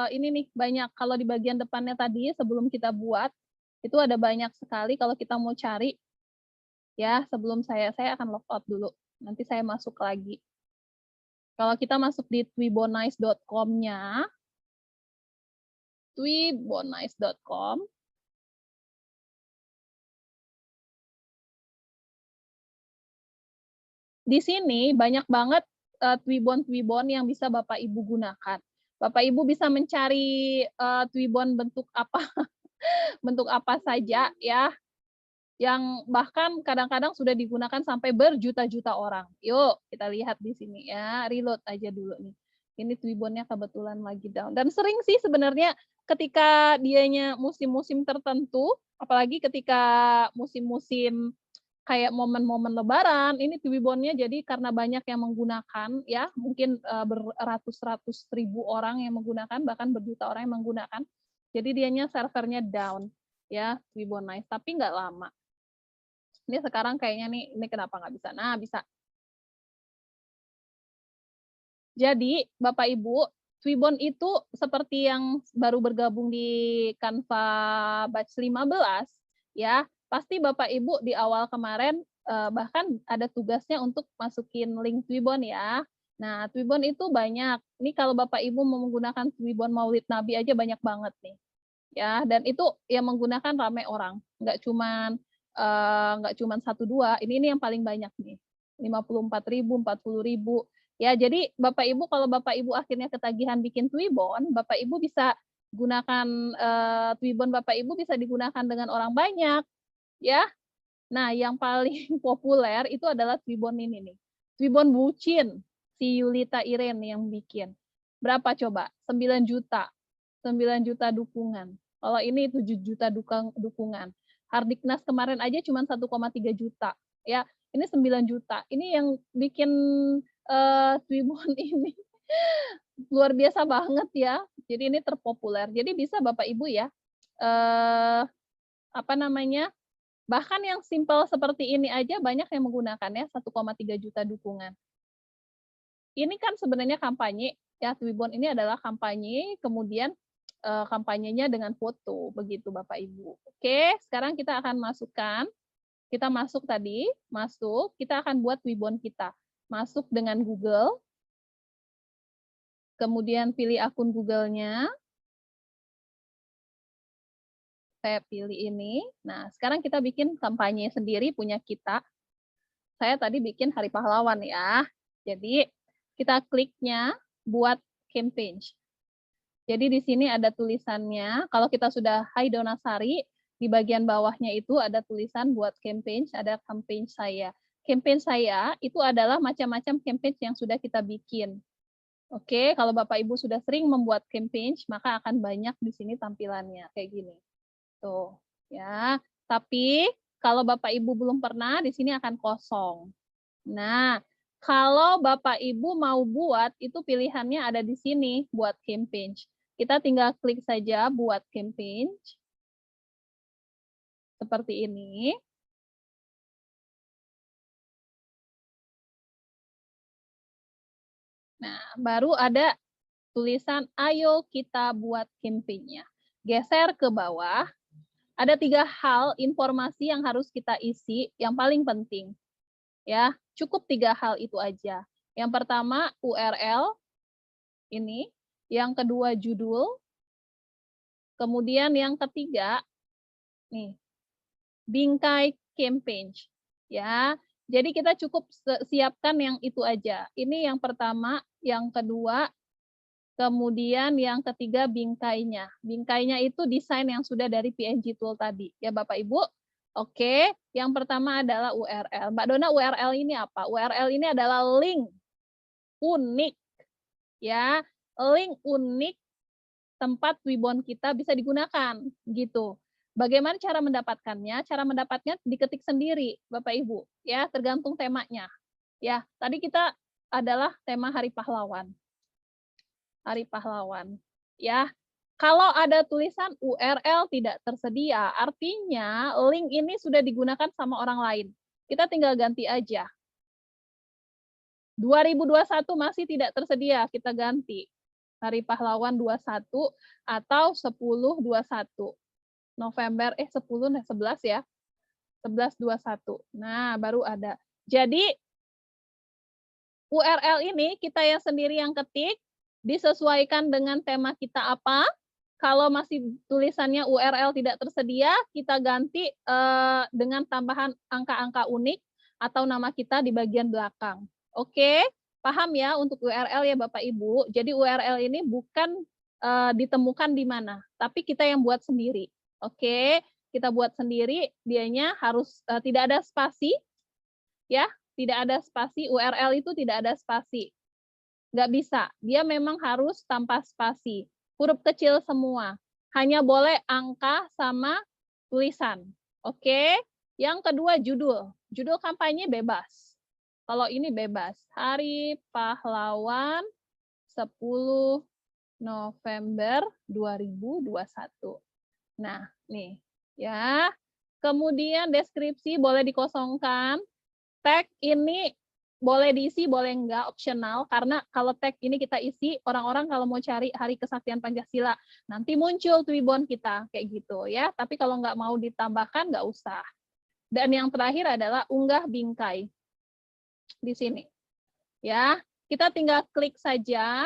[SPEAKER 1] ini nih banyak, kalau di bagian depannya tadi sebelum kita buat, itu ada banyak sekali kalau kita mau cari, ya sebelum saya akan logout dulu, nanti saya masuk lagi. Kalau kita masuk di twibonice.com-nya, twibonice.com, di sini banyak banget Twibon yang bisa Bapak Ibu gunakan. Bapak Ibu bisa mencari Twibon bentuk apa bentuk apa saja ya, yang bahkan kadang-kadang sudah digunakan sampai berjuta-juta orang. Yuk kita lihat di sini ya, reload aja dulu nih. Ini Twibonnya kebetulan lagi down. Dan sering sih sebenarnya ketika dianya musim-musim tertentu, apalagi ketika musim-musim kayak momen-momen lebaran, ini Twibonnya jadi karena banyak yang menggunakan ya, mungkin beratus-ratus ribu orang yang menggunakan, bahkan berjuta orang yang menggunakan. Jadi dianya servernya down ya, Twibonice, tapi nggak lama. Ini sekarang kayaknya nih, ini kenapa nggak bisa? Nah, bisa. Jadi Bapak Ibu, Twibon itu seperti yang baru bergabung di Canva Batch 15 ya, pasti Bapak Ibu di awal kemarin bahkan ada tugasnya untuk masukin link Twibon ya. Nah, Twibon itu banyak. Ini kalau Bapak Ibu mau menggunakan Twibon Maulid Nabi aja banyak banget nih. Ya, dan itu yang menggunakan ramai orang. Nggak cuman 1 2, ini yang paling banyak nih. 54.000, 40.000. Ya, jadi Bapak Ibu kalau Bapak Ibu akhirnya ketagihan bikin Twibon, Bapak Ibu bisa gunakan Twibon Bapak Ibu bisa digunakan dengan orang banyak, ya. Nah, yang paling populer itu adalah Twibon ini nih. Twibon bucin, si Yulita Irene yang bikin. Berapa coba? 9 juta. 9 juta dukungan. Kalau ini 7 juta dukungan. Hardiknas kemarin aja cuma 1,3 juta. Ya, ini 9 juta. Ini yang bikin Twibon ini luar biasa banget ya. Jadi ini terpopuler. Jadi bisa Bapak Ibu ya, apa namanya, bahkan yang simpel seperti ini aja banyak yang menggunakannya, 1,3 juta dukungan. Ini kan sebenarnya kampanye ya, Twibon ini adalah kampanye, kemudian kampanyenya dengan foto, begitu Bapak Ibu. Oke, sekarang kita akan masukkan, kita masuk tadi, kita akan buat Twibon kita. Masuk dengan Google, kemudian pilih akun Google-nya. Saya pilih ini. Nah, sekarang kita bikin kampanye sendiri punya kita. Saya tadi bikin Hari Pahlawan ya. Jadi, kita kliknya buat campaign. Jadi di sini ada tulisannya, kalau kita sudah Hai Donasari, Di bagian bawahnya itu ada tulisan buat campaign, ada campaign saya. Campaign saya itu adalah macam-macam campaign yang sudah kita bikin. Oke, kalau Bapak Ibu sudah sering membuat campaign, maka akan banyak di sini tampilannya kayak gini. Tuh, ya. Tapi kalau Bapak Ibu belum pernah, di sini akan kosong. Nah, kalau Bapak Ibu mau buat, itu pilihannya ada di sini buat campaign. Kita tinggal klik saja buat campaign. Seperti ini. Nah, baru ada tulisan ayo kita buat campaign-nya. Geser ke bawah. Ada 3 hal informasi yang harus kita isi yang paling penting. Ya, cukup 3 hal itu aja. Yang pertama URL ini, yang kedua judul, kemudian yang ketiga nih, bingkai campaign. Ya. Jadi kita cukup siapkan yang itu aja. Ini yang pertama, yang kedua, kemudian yang ketiga bingkainya. Bingkainya itu desain yang sudah dari PNG Tool tadi. Ya Bapak Ibu. Oke, yang pertama adalah URL. Mbak Dona, URL ini apa? URL ini adalah link unik. Ya, link unik tempat Twibbon kita bisa digunakan gitu. Bagaimana cara mendapatkannya? Cara mendapatnya diketik sendiri, Bapak Ibu, ya, tergantung temanya. Ya, tadi kita adalah tema Hari Pahlawan. Hari Pahlawan. Ya, kalau ada tulisan URL tidak tersedia, artinya link ini sudah digunakan sama orang lain. Kita tinggal ganti aja. 2021 masih tidak tersedia, kita ganti. Hari Pahlawan 21 atau 10/21. November 11 ya. 11/21. Nah, baru ada. Jadi URL ini kita yang sendiri yang ketik, disesuaikan dengan tema kita apa. Kalau masih tulisannya URL tidak tersedia, kita ganti dengan tambahan angka-angka unik atau nama kita di bagian belakang. Oke, paham ya untuk URL ya Bapak Ibu. Jadi URL ini bukan ditemukan di mana, tapi kita yang buat sendiri. Oke, kita buat sendiri, dianya harus tidak ada spasi, ya, tidak ada spasi. URL itu tidak ada spasi, nggak bisa. Dia memang harus tanpa spasi, huruf kecil semua. Hanya boleh angka sama tulisan. Oke, yang kedua judul. Judul kampanye bebas. Kalau ini bebas. Hari Pahlawan 10 November 2021. Nah, nih ya. Kemudian deskripsi boleh dikosongkan. Tag ini boleh diisi, boleh enggak, optional. Karena kalau tag ini kita isi, orang-orang kalau mau cari Hari Kesaktian Pancasila, nanti muncul Twibbon kita, kayak gitu ya. Tapi kalau nggak mau ditambahkan, nggak usah. Dan yang terakhir adalah unggah bingkai. Di sini. Ya, kita tinggal klik saja.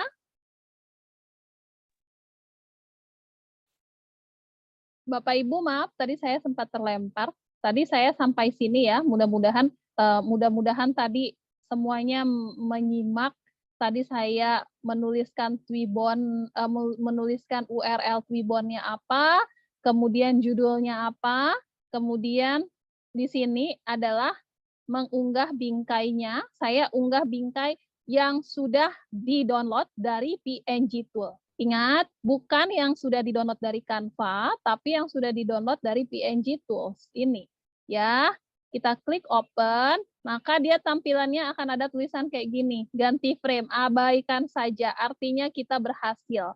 [SPEAKER 1] Bapak Ibu maaf tadi saya sempat terlempar. Tadi saya sampai sini ya. Mudah-mudahan tadi semuanya menyimak. Tadi saya menuliskan Twibbon, menuliskan URL Twibbonnya apa, kemudian judulnya apa, kemudian di sini adalah mengunggah bingkainya. Saya unggah bingkai yang sudah di-download dari PNG Tool. Ingat, bukan yang sudah di-download dari Canva, tapi yang sudah di-download dari PNG Tools ini. Ya, kita klik open, maka dia tampilannya akan ada tulisan kayak gini, ganti frame, abaikan saja, artinya kita berhasil.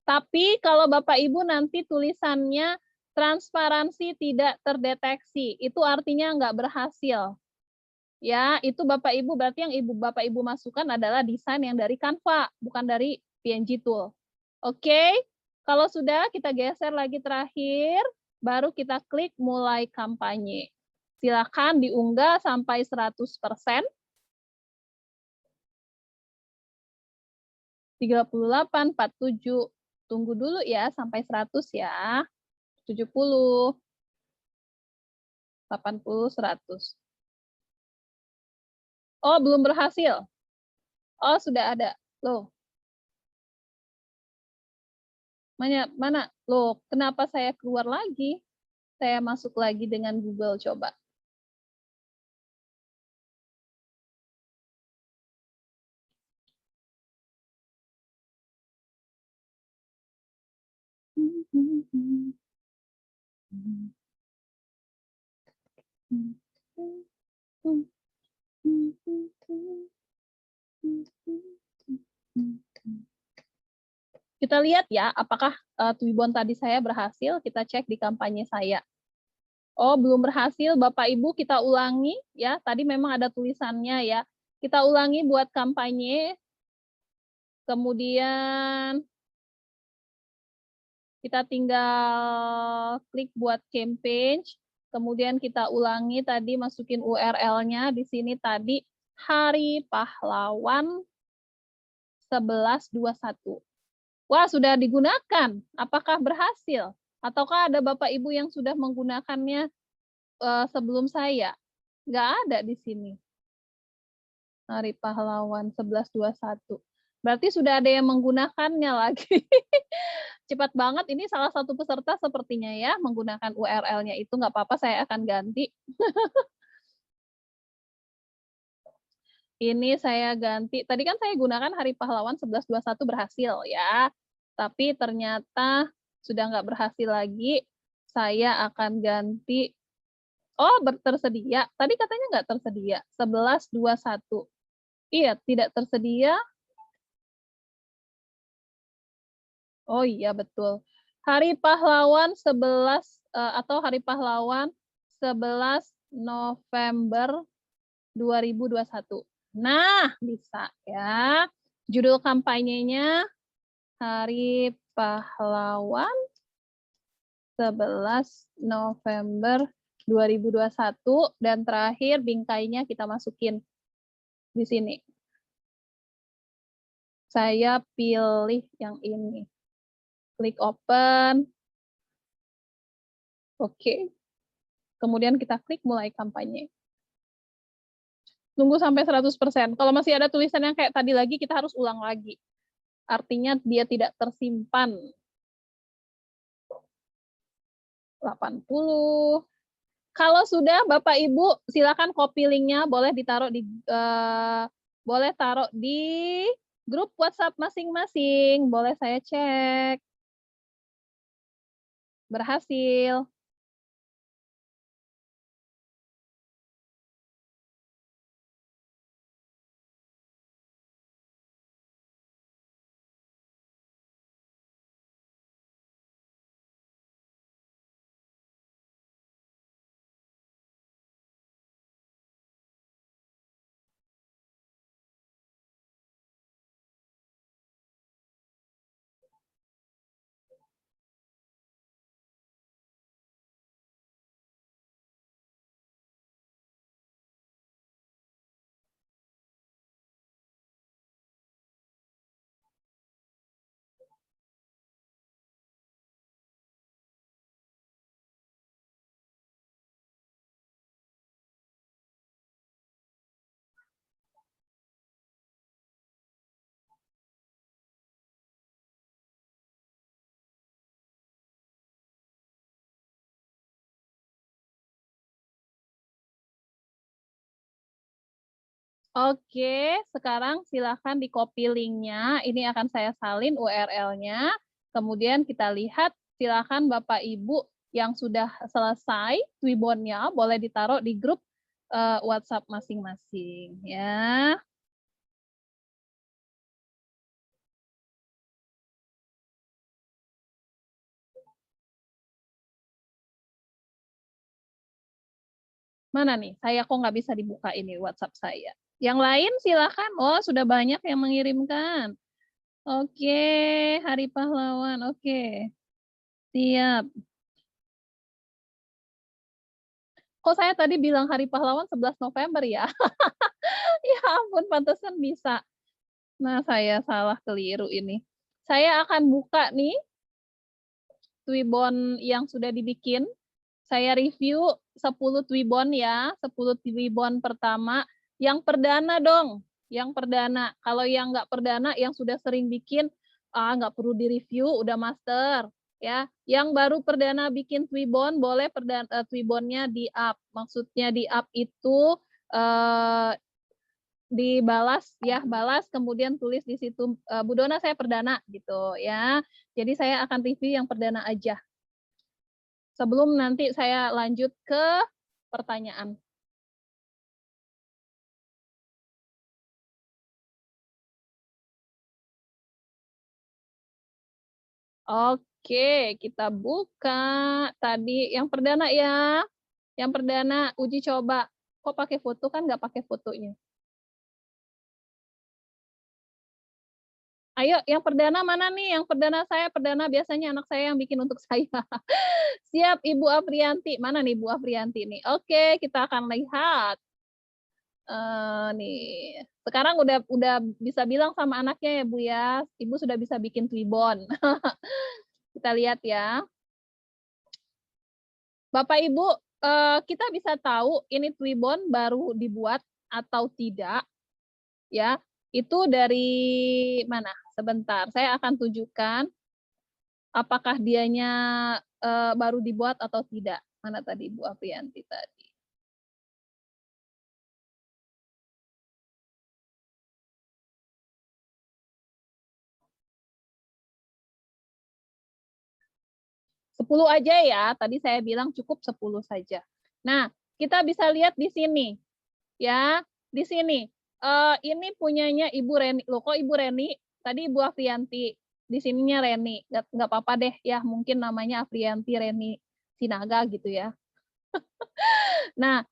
[SPEAKER 1] Tapi kalau Bapak Ibu nanti tulisannya transparansi tidak terdeteksi, itu artinya nggak berhasil. Ya, itu Bapak Ibu berarti yang Bapak Ibu masukkan adalah desain yang dari Canva, bukan dari PNG Tool. Oke, kalau sudah kita geser lagi terakhir, baru kita klik mulai kampanye. Silakan diunggah sampai 100%. 38, 47. Tunggu dulu ya sampai 100 ya. 70, 80, 100. Oh, belum berhasil. Oh, sudah ada. Loh. Mana? Loh, kenapa saya keluar lagi? Saya masuk lagi dengan Google coba. Kita lihat ya, apakah Twibbon tadi saya berhasil, kita cek di kampanye saya. Oh, belum berhasil, Bapak Ibu, kita ulangi ya. Tadi memang ada tulisannya ya. Kita ulangi buat kampanye. Kemudian kita tinggal klik buat campaign. Kemudian kita ulangi tadi, masukin URL-nya di sini tadi Hari Pahlawan 11/21. Wah, sudah digunakan. Apakah berhasil? Ataukah ada Bapak Ibu yang sudah menggunakannya sebelum saya? Nggak ada di sini. Hari Pahlawan 11/21. Berarti sudah ada yang menggunakannya lagi. Cepat banget, ini salah satu peserta sepertinya ya, menggunakan URL-nya itu. Nggak apa-apa, saya akan ganti. Ini saya ganti. Tadi kan saya gunakan Hari Pahlawan 11/21 berhasil ya. Tapi ternyata sudah nggak berhasil lagi. Saya akan ganti. Oh, tersedia. Tadi katanya nggak tersedia. 11/21. Iya, tidak tersedia. Oh iya, betul. Hari Pahlawan 11 atau Hari Pahlawan 11 November 2021. Nah, bisa ya. Judul kampanyenya Hari Pahlawan 11 November 2021 dan terakhir bingkainya kita masukin di sini. Saya pilih yang ini. Klik open. Oke. Kemudian kita klik mulai kampanye. Tunggu sampai 100%. Kalau masih ada tulisan yang kayak tadi lagi, kita harus ulang lagi. Artinya dia tidak tersimpan. 80. Kalau sudah, Bapak Ibu, silakan copy linknya, boleh ditaruh di grup WhatsApp masing-masing. Boleh saya cek. Berhasil. Oke, sekarang silakan di-copy linknya. Ini akan saya salin URL-nya. Kemudian kita lihat, silakan Bapak Ibu yang sudah selesai Twibbon-nya boleh ditaruh di grup WhatsApp masing-masing ya. Mana nih? Saya kok nggak bisa dibuka ini WhatsApp saya. Yang lain silakan. Oh, sudah banyak yang mengirimkan. Oke, Hari Pahlawan. Oke. Siap. Kok saya tadi bilang Hari Pahlawan 11 November ya? Ya ampun, pantesan bisa. Nah, saya salah keliru ini. Saya akan buka nih Twibbon yang sudah dibikin. Saya review 10 Twibbon ya, 10 Twibbon pertama. Yang perdana dong, yang perdana. Kalau yang nggak perdana, yang sudah sering bikin, nggak perlu direview, udah master. Ya, yang baru perdana bikin Twibbon boleh Twibbonnya di-up. Maksudnya di-up itu dibalas ya, balas kemudian tulis di situ Bu Dona saya perdana gitu ya. Jadi saya akan review yang perdana aja. Sebelum nanti saya lanjut ke pertanyaan. Oke, kita buka tadi yang perdana ya. Yang perdana uji coba. Kok pakai foto kan nggak pakai fotonya. Ayo, yang perdana mana nih? Yang perdana saya, perdana biasanya anak saya yang bikin untuk saya. Siap, Ibu Afrianti. Mana nih Ibu Afrianti nih? Oke, kita akan lihat. Nih, sekarang udah bisa bilang sama anaknya ya Bu ya. Ibu sudah bisa bikin Twibbon. Kita lihat ya. Bapak Ibu, kita bisa tahu ini Twibbon baru dibuat atau tidak ya. Itu dari mana? Sebentar, saya akan tunjukkan apakah dianya baru dibuat atau tidak. Mana tadi Bu Aprianti tadi? Sepuluh aja ya, tadi saya bilang cukup 10 saja. Nah, kita bisa lihat di sini. Ya, di sini. Ini punyanya Ibu Reni. Loh, kok Ibu Reni? Tadi Ibu Afrianti. Di sininya Reni. Nggak apa-apa deh ya, mungkin namanya Afrianti Reni Sinaga gitu ya. Nah,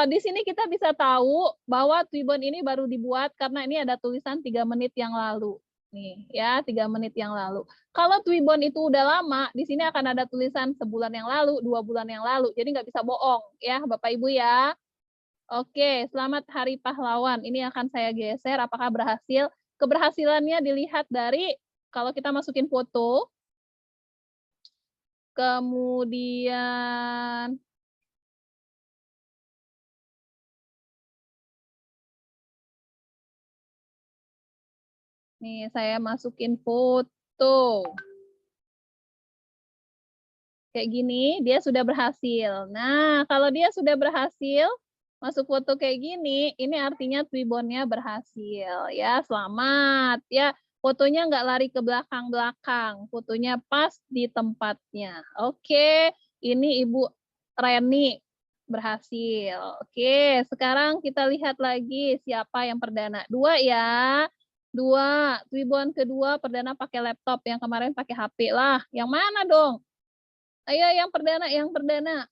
[SPEAKER 1] di sini kita bisa tahu bahwa Twibbon ini baru dibuat karena ini ada tulisan 3 menit yang lalu. Nih ya, 3 menit yang lalu. Kalau Twibbon itu udah lama, di sini akan ada tulisan sebulan yang lalu, 2 bulan yang lalu. Jadi nggak bisa bohong ya Bapak Ibu ya. Oke, selamat Hari Pahlawan. Ini akan saya geser apakah berhasil. Keberhasilannya dilihat dari kalau kita masukin foto, kemudian nih saya masukin foto. Kayak gini, dia sudah berhasil. Nah, kalau dia sudah berhasil, masuk foto kayak gini, ini artinya Twibbonnya berhasil. Ya, selamat. Ya, fotonya nggak lari ke belakang-belakang. Fotonya pas di tempatnya. Oke, ini Ibu Reni berhasil. Oke, sekarang kita lihat lagi siapa yang perdana. 2 ya. 2, Twibbon kedua perdana pakai laptop. Yang kemarin pakai HP lah. Yang mana dong? Ayo yang perdana, yang perdana.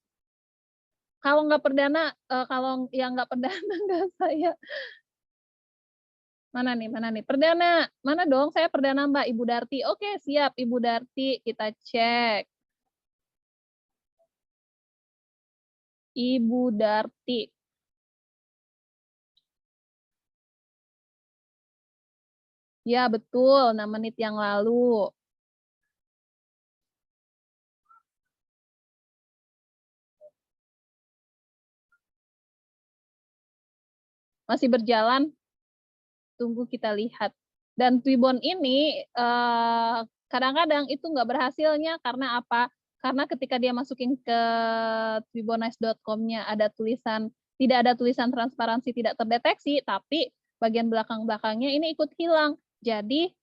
[SPEAKER 1] Kalau nggak perdana, kalau yang nggak perdana nggak saya. Mana nih? Perdana. Mana dong? Saya perdana Mbak, Ibu Darti. Oke, siap Ibu Darti, kita cek. Ibu Darti. Ya, betul, 6 menit yang lalu. Masih berjalan, tunggu kita lihat. Dan Twibbon ini kadang-kadang itu nggak berhasilnya karena apa? Karena ketika dia masukin ke twibbonize.com-nya ada tulisan tidak ada tulisan transparansi tidak terdeteksi, tapi bagian belakang-belakangnya ini ikut hilang. Jadi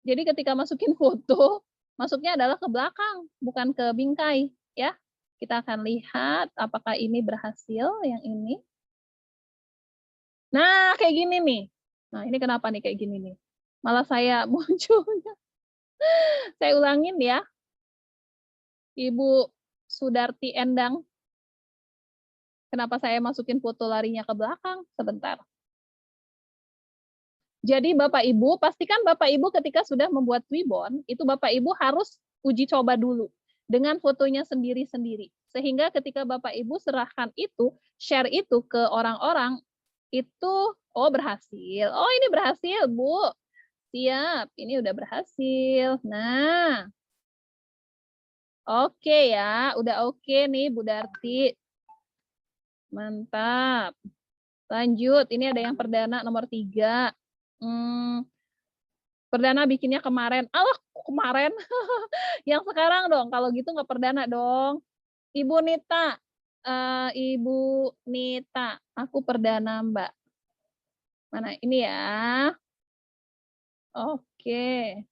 [SPEAKER 1] ketika masukin foto, masuknya adalah ke belakang, bukan ke bingkai, ya. Kita akan lihat apakah ini berhasil yang ini. Nah, kayak gini nih. Nah, ini kenapa nih kayak gini nih? Malah saya munculnya. Saya ulangin ya. Ibu Sudarti Endang. Kenapa saya masukin foto larinya ke belakang? Sebentar. Jadi Bapak Ibu, pastikan Bapak Ibu ketika sudah membuat Twibbon, itu Bapak Ibu harus uji coba dulu dengan fotonya sendiri-sendiri. Sehingga ketika Bapak Ibu serahkan itu, share itu ke orang-orang, itu, oh berhasil. Oh ini berhasil Bu. Siap, ini udah berhasil. Nah, oke ya, udah oke nih Bu Darti. Mantap. Lanjut, ini ada yang perdana nomor 3. Perdana bikinnya kemarin. Alah, kok kemarin? Yang sekarang dong, kalau gitu nggak perdana dong. Ibu Nita, Ibu Nita, aku perdana, Mbak. Mana ini ya? Oke.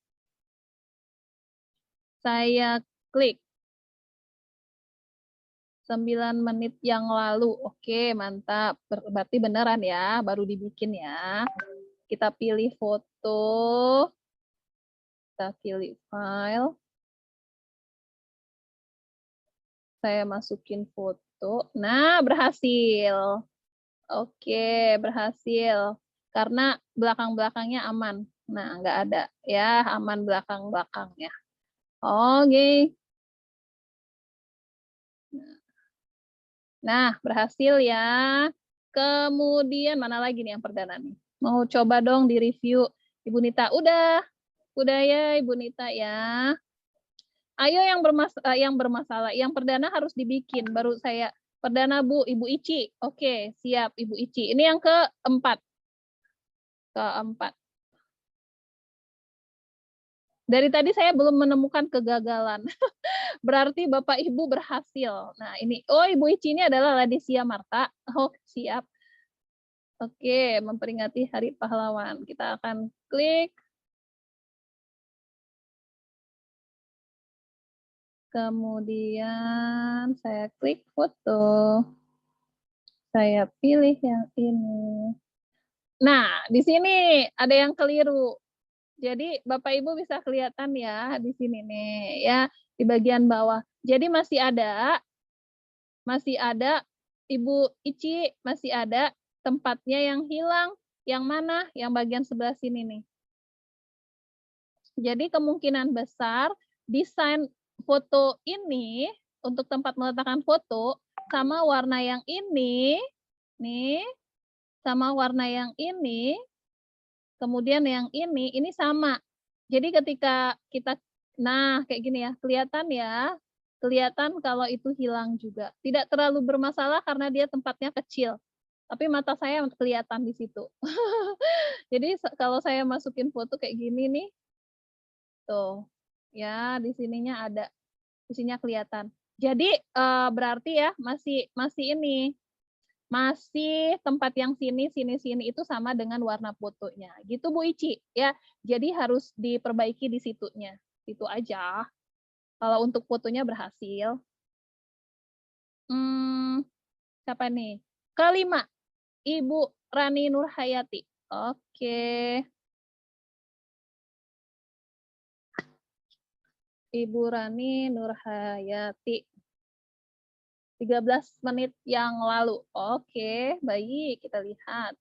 [SPEAKER 1] Saya klik 9 menit yang lalu. Oke, mantap. Berarti beneran ya, baru dibikin ya. Kita pilih foto. Kita pilih file. Saya masukin foto. Nah, berhasil. Oke, berhasil. Karena belakang-belakangnya aman. Nah, nggak ada ya, aman belakang-belakangnya. Oke. Nah, berhasil ya. Kemudian mana lagi nih yang perdana nih? Mau coba dong di-review. Ibu Nita, udah ya Ibu Nita ya. Ayo yang bermasalah, yang perdana harus dibikin. Baru saya perdana Bu, Ibu Ici. Oke, siap Ibu Ici. Ini yang keempat. Keempat. Dari tadi saya belum menemukan kegagalan. Berarti Bapak Ibu berhasil. Nah, ini Ibu Ici ini adalah Ladisia Marta. Oh, siap. Oke, memperingati Hari Pahlawan. Kita akan klik. Kemudian saya klik foto. Saya pilih yang ini. Nah, di sini ada yang keliru. Jadi Bapak Ibu bisa kelihatan ya di sini nih ya, di bagian bawah. Jadi masih ada Ibu Ici, masih ada tempatnya yang hilang. Yang mana? Yang bagian sebelah sini nih. Jadi kemungkinan besar desain foto ini untuk tempat meletakkan foto sama warna yang ini, nih, sama warna yang ini, kemudian yang ini sama. Jadi ketika kita, nah kayak gini ya, kelihatan kalau itu hilang juga. Tidak terlalu bermasalah karena dia tempatnya kecil. Tapi mata saya kelihatan di situ. Jadi kalau saya masukin foto kayak gini nih, tuh, ya di sininya ada, di sininya kelihatan. Jadi berarti ya masih tempat yang sini itu sama dengan warna fotonya. Gitu Bu Ici ya. Jadi harus diperbaiki di situnya. Itu aja. Kalau untuk fotonya berhasil. Siapa nih? Kelima, Ibu Rani Nurhayati. Oke. Ibu Rani Nurhayati. 13 menit yang lalu. Oke, baik, kita lihat.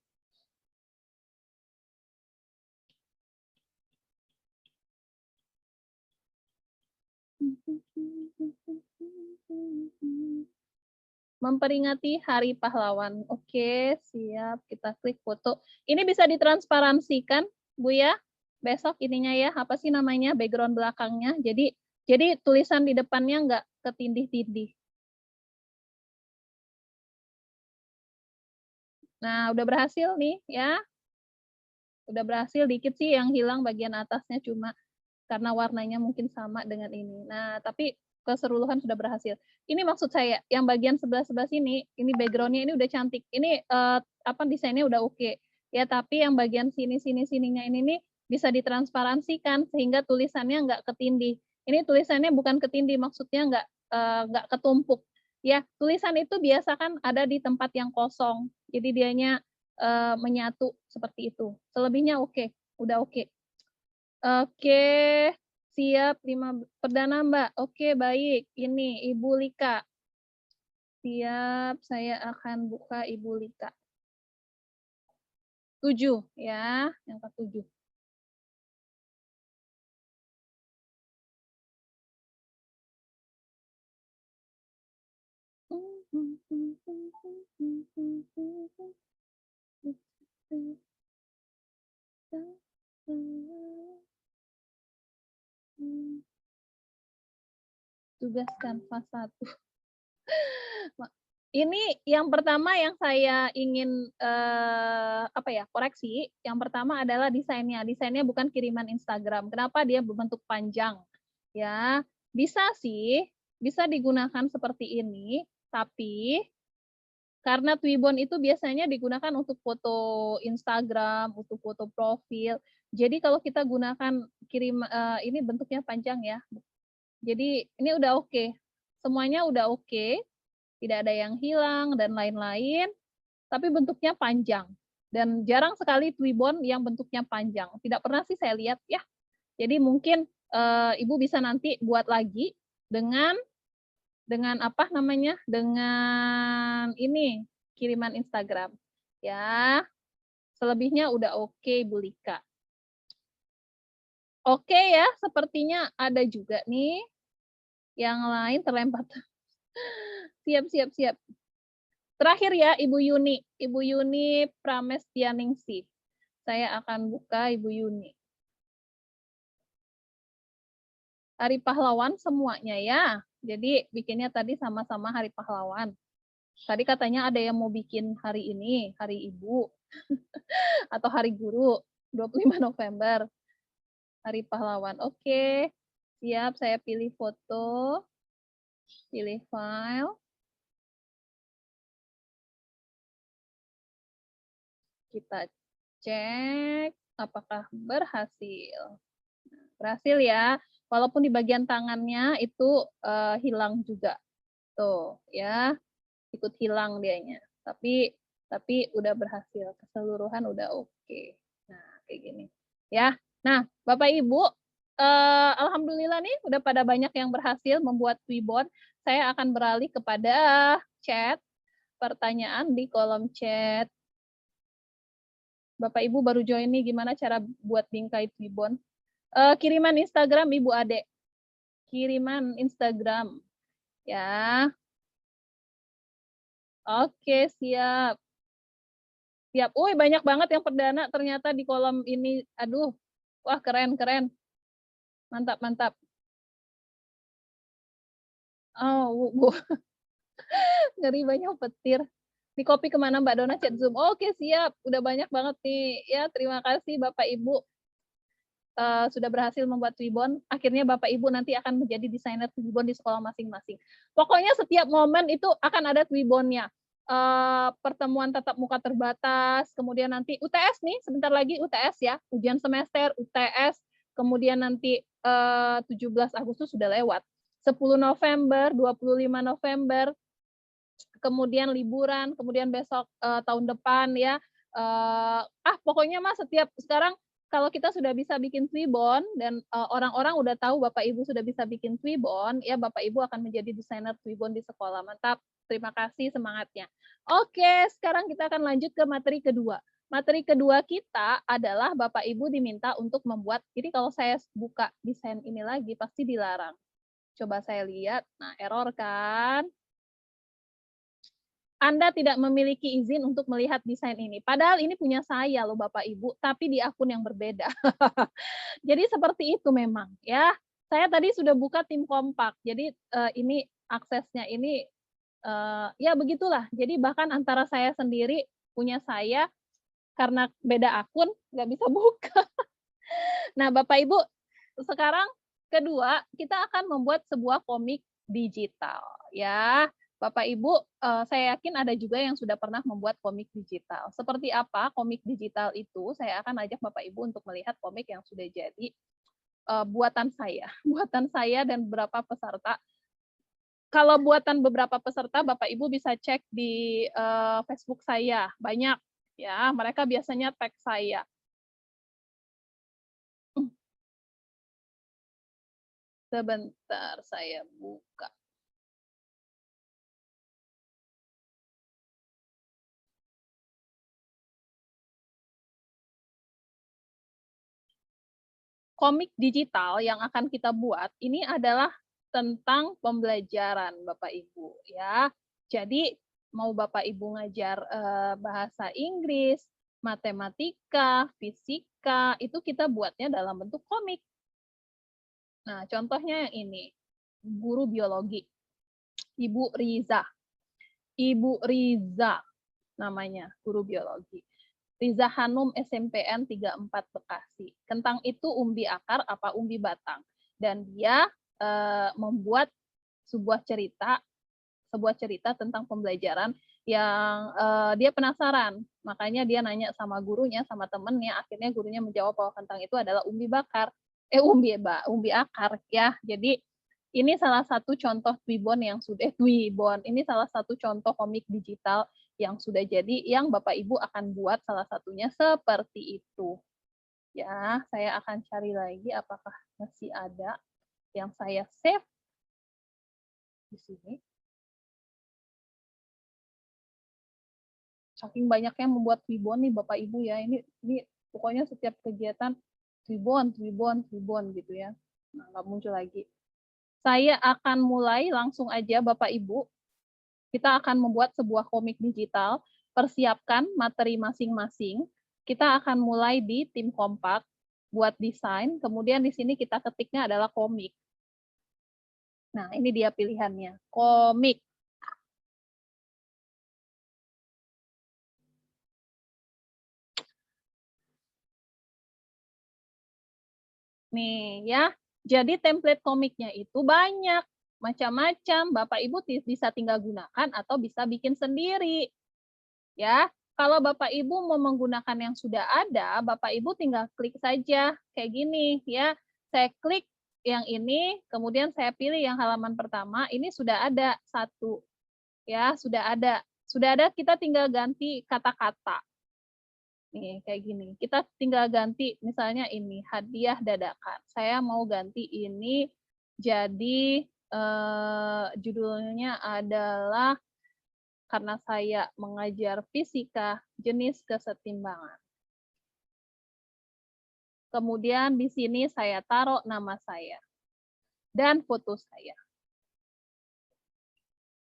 [SPEAKER 1] Memperingati Hari Pahlawan. Oke, siap. Kita klik foto. Ini bisa ditransparansikan, Bu ya. Besok ininya ya, apa sih namanya, background belakangnya. Jadi tulisan di depannya nggak ketindih-tindih. Nah, udah berhasil nih ya. Udah berhasil, dikit sih yang hilang bagian atasnya cuma karena warnanya mungkin sama dengan ini. Nah, tapi keseluruhan sudah berhasil. Ini maksud saya, yang bagian sebelah-sebelah sini, ini background-nya ini udah cantik. Ini desainnya udah oke. Ya, tapi yang bagian sininya ini nih bisa ditransparansikan sehingga tulisannya nggak ketindih. Ini tulisannya bukan ketindih, maksudnya nggak ketumpuk. Ya, tulisan itu biasa kan ada di tempat yang kosong. Jadi dianya menyatu seperti itu. Selebihnya oke, udah oke. Oke, siap 5 perdana Mbak. Oke, baik. Ini Ibu Lika. Siap, saya akan buka Ibu Lika. 7 ya, yang ke-7. Tugas kanvas 1. Ini yang pertama yang saya ingin koreksi. Yang pertama adalah desainnya. Desainnya bukan kiriman Instagram. Kenapa dia berbentuk panjang? Ya, bisa sih, bisa digunakan seperti ini, tapi karena Twibbon itu biasanya digunakan untuk foto Instagram, untuk foto profil. Jadi kalau kita gunakan ini bentuknya panjang ya. Jadi ini udah oke. Semuanya udah oke. Tidak ada yang hilang dan lain-lain, tapi bentuknya panjang. Dan jarang sekali Twibbon yang bentuknya panjang. Tidak pernah sih saya lihat ya. Jadi mungkin Ibu bisa nanti buat lagi dengan apa namanya? Dengan ini kiriman Instagram. Ya. Selebihnya udah oke, Bu Lika. Oke ya, sepertinya ada juga nih yang lain terlempar. Siap. Terakhir ya, Ibu Yuni. Ibu Yuni Pramestianingsih. Saya akan buka Ibu Yuni. Hari Pahlawan semuanya ya. Jadi bikinnya tadi sama-sama Hari Pahlawan. Tadi katanya ada yang mau bikin hari ini, Hari Ibu. Atau Hari Guru, 25 November. Hari Pahlawan. Oke. Siap, saya pilih foto. Pilih file. Kita cek apakah berhasil. Berhasil ya, walaupun di bagian tangannya itu hilang juga. Tuh ya, ikut hilang dianya. Tapi udah berhasil, keseluruhan udah oke. Nah, kayak gini. Ya. Nah, Bapak Ibu, alhamdulillah nih udah pada banyak yang berhasil membuat Twibbon. Saya akan beralih kepada chat, pertanyaan di kolom chat. Bapak Ibu baru join nih, gimana cara buat bingkai Twibbon? Kiriman Instagram Ibu Ade. Kiriman Instagram. Ya. Oke, siap. Siap. Wih, banyak banget yang perdana ternyata di kolom ini. Aduh. Wah, keren. Mantap. Oh, Bu. Ngeri banyak petir. Di copy kemana Mbak Dona chat Zoom? Oke, siap. Udah banyak banget nih. Ya, terima kasih Bapak Ibu. Sudah berhasil membuat Twibbon, akhirnya Bapak Ibu nanti akan menjadi desainer Twibbon di sekolah masing-masing. Pokoknya setiap momen itu akan ada Twibbonnya. Pertemuan tatap muka terbatas, kemudian nanti UTS nih, sebentar lagi UTS ya, ujian semester, UTS, kemudian nanti 17 Agustus sudah lewat. 10 November, 25 November, kemudian liburan, kemudian besok tahun depan ya. Pokoknya Mas setiap sekarang kalau kita sudah bisa bikin Twibbon dan orang-orang udah tahu Bapak Ibu sudah bisa bikin Twibbon, ya Bapak Ibu akan menjadi desainer Twibbon di sekolah. Mantap. Terima kasih semangatnya. Oke, sekarang kita akan lanjut ke materi kedua. Materi kedua kita adalah Bapak Ibu diminta untuk membuat, jadi kalau saya buka desain ini lagi pasti dilarang. Coba saya lihat, nah error kan? Anda tidak memiliki izin untuk melihat desain ini. Padahal ini punya saya loh Bapak Ibu, tapi di akun yang berbeda. Jadi seperti itu memang ya. Saya tadi sudah buka tim kompak. Jadi ini aksesnya ini ya begitulah. Jadi bahkan antara saya sendiri punya saya karena beda akun nggak bisa buka. Nah, Bapak Ibu, sekarang kedua kita akan membuat sebuah komik digital ya. Bapak Ibu, saya yakin ada juga yang sudah pernah membuat komik digital. Seperti apa komik digital itu? Saya akan ajak Bapak Ibu untuk melihat komik yang sudah jadi buatan saya, buatan saya dan beberapa peserta. Kalau buatan beberapa peserta, Bapak Ibu bisa cek di Facebook saya, banyak ya. Mereka biasanya tag saya. Sebentar, saya buka. Komik digital yang akan kita buat ini adalah tentang pembelajaran Bapak Ibu ya. Jadi mau Bapak Ibu ngajar bahasa Inggris, matematika, fisika, itu kita buatnya dalam bentuk komik. Nah, contohnya yang ini. Guru biologi, Ibu Riza. Ibu Riza namanya, guru biologi. Riza Hanum SMPN 34 Bekasi. Kentang itu umbi akar apa umbi batang? Dan dia membuat sebuah cerita tentang pembelajaran yang dia penasaran. Makanya dia nanya sama gurunya, sama temennya. Akhirnya gurunya menjawab bahwa kentang itu adalah umbi bakar. Umbi akar ya. Jadi ini salah satu contoh Twibbon yang sudah Twibbon. Ini salah satu contoh komik digital yang sudah jadi, yang Bapak Ibu akan buat salah satunya seperti itu. Ya, saya akan cari lagi apakah masih ada yang saya save di sini. Saking banyaknya membuat Twibbon nih Bapak Ibu ya. Ini pokoknya setiap kegiatan Twibbon gitu ya. Nah, nggak muncul lagi. Saya akan mulai langsung aja Bapak Ibu. Kita akan membuat sebuah komik digital, persiapkan materi masing-masing. Kita akan mulai di tim kompak, buat desain, kemudian di sini kita ketiknya adalah komik. Nah, ini dia pilihannya, komik. Nih ya, jadi template komiknya itu banyak, macam-macam. Bapak Ibu bisa tinggal gunakan atau bisa bikin sendiri. Ya, kalau Bapak Ibu mau menggunakan yang sudah ada, Bapak Ibu tinggal klik saja kayak gini ya. Saya klik yang ini, kemudian saya pilih yang halaman pertama. Ini sudah ada satu, ya sudah ada. Sudah ada, kita tinggal ganti kata-kata. Nih kayak gini. Kita tinggal ganti misalnya ini hadiah dadakan. Saya mau ganti ini jadi judulnya adalah karena saya mengajar fisika jenis kesetimbangan. Kemudian di sini saya taruh nama saya dan foto saya.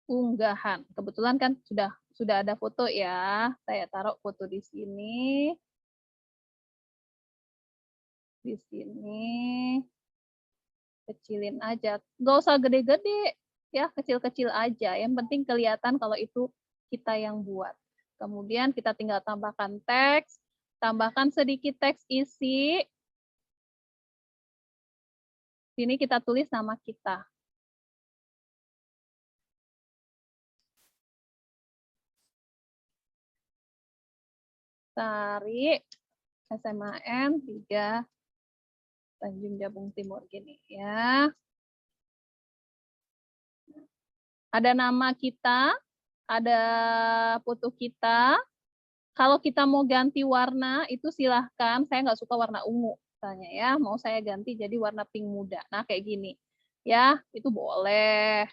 [SPEAKER 1] Unggahan. Kebetulan kan sudah ada foto ya. Saya taruh foto di sini. Di sini. Kecilin aja. Nggak usah gede-gede. Ya, kecil-kecil aja. Yang penting kelihatan kalau itu kita yang buat. Kemudian kita tinggal tambahkan teks. Tambahkan sedikit teks isi. Sini kita tulis nama kita. Tarik SMAN 3 Tanjung Jabung Timur gini ya. Ada nama kita, ada foto kita. Kalau kita mau ganti warna itu silahkan. Saya nggak suka warna ungu misalnya ya. Mau saya ganti jadi warna pink muda. Nah kayak gini ya, itu boleh.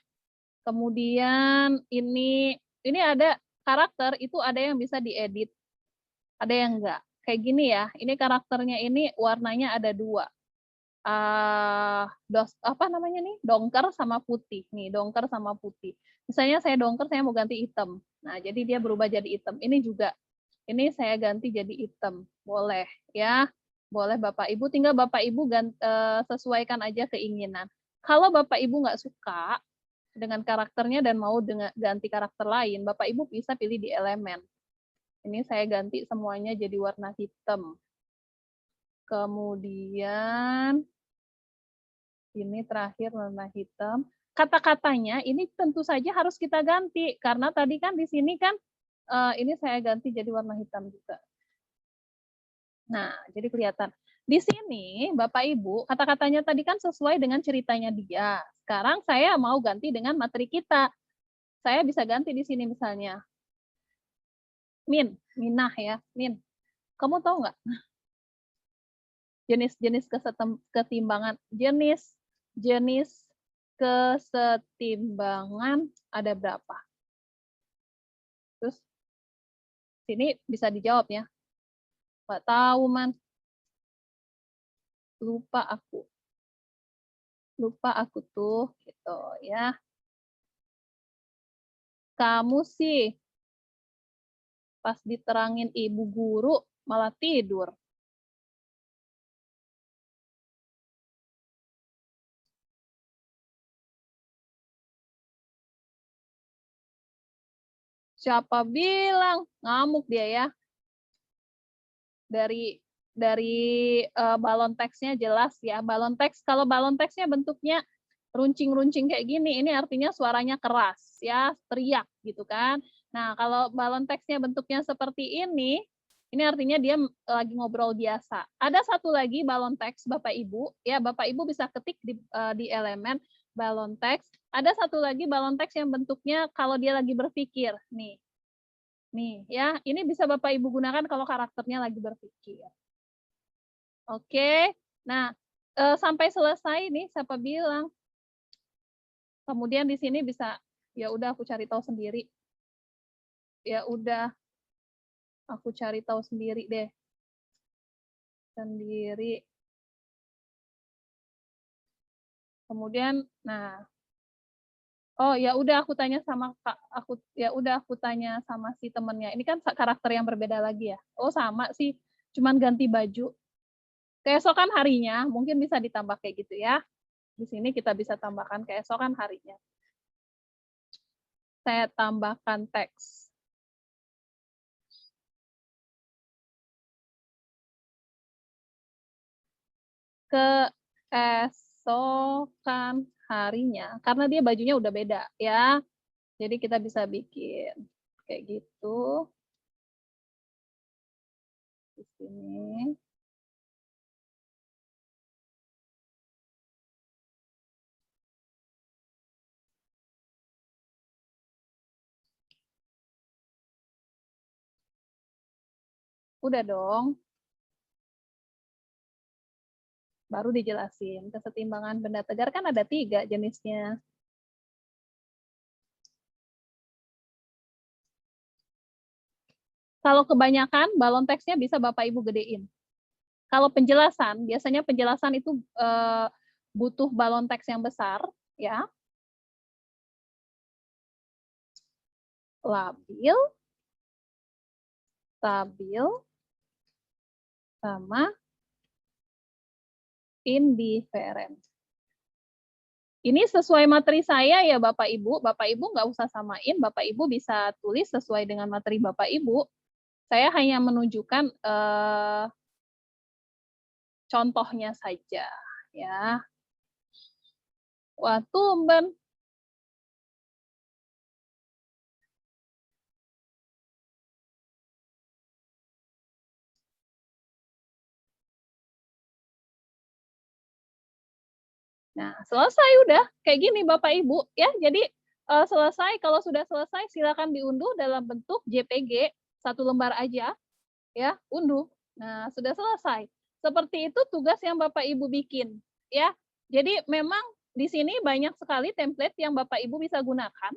[SPEAKER 1] Kemudian ini ada karakter, itu ada yang bisa diedit, ada yang enggak. Kayak gini ya, ini karakternya ini warnanya ada dua. Apa namanya nih? Dongker sama putih. Nih, dongker sama putih. Misalnya saya dongker, saya mau ganti hitam. Nah, jadi dia berubah jadi hitam. Ini juga. Ini saya ganti jadi hitam. Boleh ya. Boleh Bapak Ibu, tinggal Bapak Ibu sesuaikan aja keinginan. Kalau Bapak Ibu nggak suka dengan karakternya dan mau ganti karakter lain, Bapak Ibu bisa pilih di elemen. Ini saya ganti semuanya jadi warna hitam. Kemudian ini terakhir warna hitam. Kata-katanya ini tentu saja harus kita ganti karena tadi kan di sini kan ini saya ganti jadi warna hitam juga. Nah, jadi kelihatan. Di sini Bapak Ibu, kata-katanya tadi kan sesuai dengan ceritanya dia. Sekarang saya mau ganti dengan materi kita. Saya bisa ganti di sini misalnya. Minah ya, Min. Kamu tahu nggak jenis-jenis kesetimbangan, jenis kesetimbangan ada berapa? Terus sini bisa dijawab ya. Nggak tahu, Man. Lupa aku tuh gitu ya. Kamu sih pas diterangin ibu guru malah tidur. Siapa bilang? Ngamuk dia ya. Dari balon teksnya jelas ya. Balon teks, kalau balon teksnya bentuknya runcing-runcing kayak gini, ini artinya suaranya keras ya, teriak gitu kan. Nah, kalau balon teksnya bentuknya seperti ini artinya dia lagi ngobrol biasa. Ada satu lagi balon teks Bapak Ibu, ya Bapak Ibu bisa ketik di elemen balon teks. Ada satu lagi balon teks yang bentuknya kalau dia lagi berpikir, nih. Nih ya, ini bisa Bapak Ibu gunakan kalau karakternya lagi berpikir. Oke. Nah, sampai selesai nih siapa bilang. Kemudian di sini bisa, ya udah aku cari tahu sendiri. Ya udah aku cari tahu sendiri deh. Sendiri. Kemudian, nah, oh ya udah aku tanya sama Kak, aku tanya sama si temennya. Ini kan karakter yang berbeda lagi ya. Oh sama sih, cuman ganti baju. Keesokan harinya mungkin bisa ditambah kayak gitu ya. Di sini kita bisa tambahkan keesokan harinya. Saya tambahkan teks. Keesokan harinya, karena dia bajunya udah beda ya. Jadi kita bisa bikin kayak gitu. Di sini. Udah dong. Baru dijelasin. Kesetimbangan benda tegar kan ada 3 jenisnya. Kalau kebanyakan, balon teksnya bisa Bapak Ibu gedein. Kalau penjelasan, biasanya penjelasan itu butuh balon teks yang besar, ya. Labil, stabil, sama indiferen. Ini sesuai materi saya ya Bapak Ibu. Bapak Ibu nggak usah samain, Bapak Ibu bisa tulis sesuai dengan materi Bapak Ibu. Saya hanya menunjukkan contohnya saja ya. Wah, tumben. Nah, selesai udah. Kayak gini Bapak Ibu ya. Jadi selesai, kalau sudah selesai silakan diunduh dalam bentuk JPG, 1 lembar aja ya, unduh. Nah, sudah selesai. Seperti itu tugas yang Bapak Ibu bikin ya. Jadi memang di sini banyak sekali template yang Bapak Ibu bisa gunakan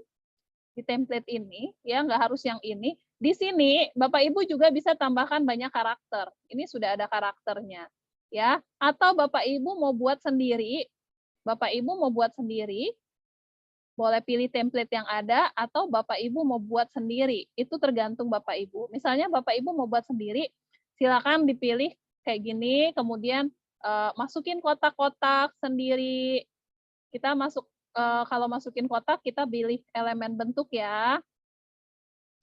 [SPEAKER 1] di template ini ya, nggak harus yang ini. Di sini Bapak Ibu juga bisa tambahkan banyak karakter. Ini sudah ada karakternya ya. Atau Bapak Ibu mau buat sendiri, boleh pilih template yang ada atau Bapak Ibu mau buat sendiri. Itu tergantung Bapak Ibu. Misalnya Bapak Ibu mau buat sendiri, silakan dipilih kayak gini, kemudian masukin kotak-kotak sendiri. Kita kalau masukin kotak kita pilih elemen bentuk ya.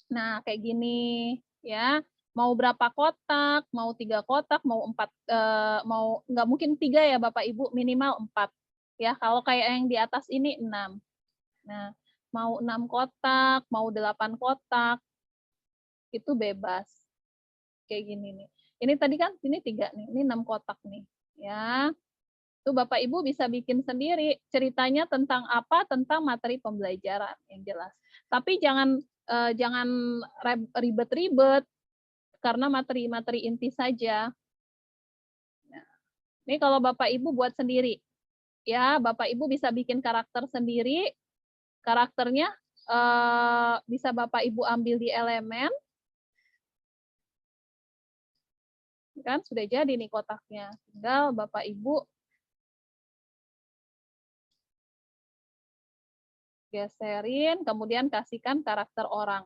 [SPEAKER 1] Nah, kayak gini ya. Mau berapa kotak, mau 3 kotak, mau 4, nggak mungkin 3 ya Bapak Ibu, minimal 4. Ya, kalau kayak yang di atas ini 6. Nah, mau 6 kotak, mau 8 kotak, itu bebas. Kayak gini nih. Ini tadi kan ini 3 nih, ini 6 kotak nih. Ya. Itu Bapak Ibu bisa bikin sendiri. Ceritanya tentang apa? Tentang materi pembelajaran yang jelas. Tapi jangan ribet-ribet karena materi-materi inti saja. Nah, ini kalau Bapak Ibu buat sendiri. Ya, Bapak Ibu bisa bikin karakter sendiri. Karakternya bisa Bapak Ibu ambil di elemen. Kan sudah jadi nih kotaknya. Tinggal Bapak Ibu geserin, kemudian kasihkan karakter orang.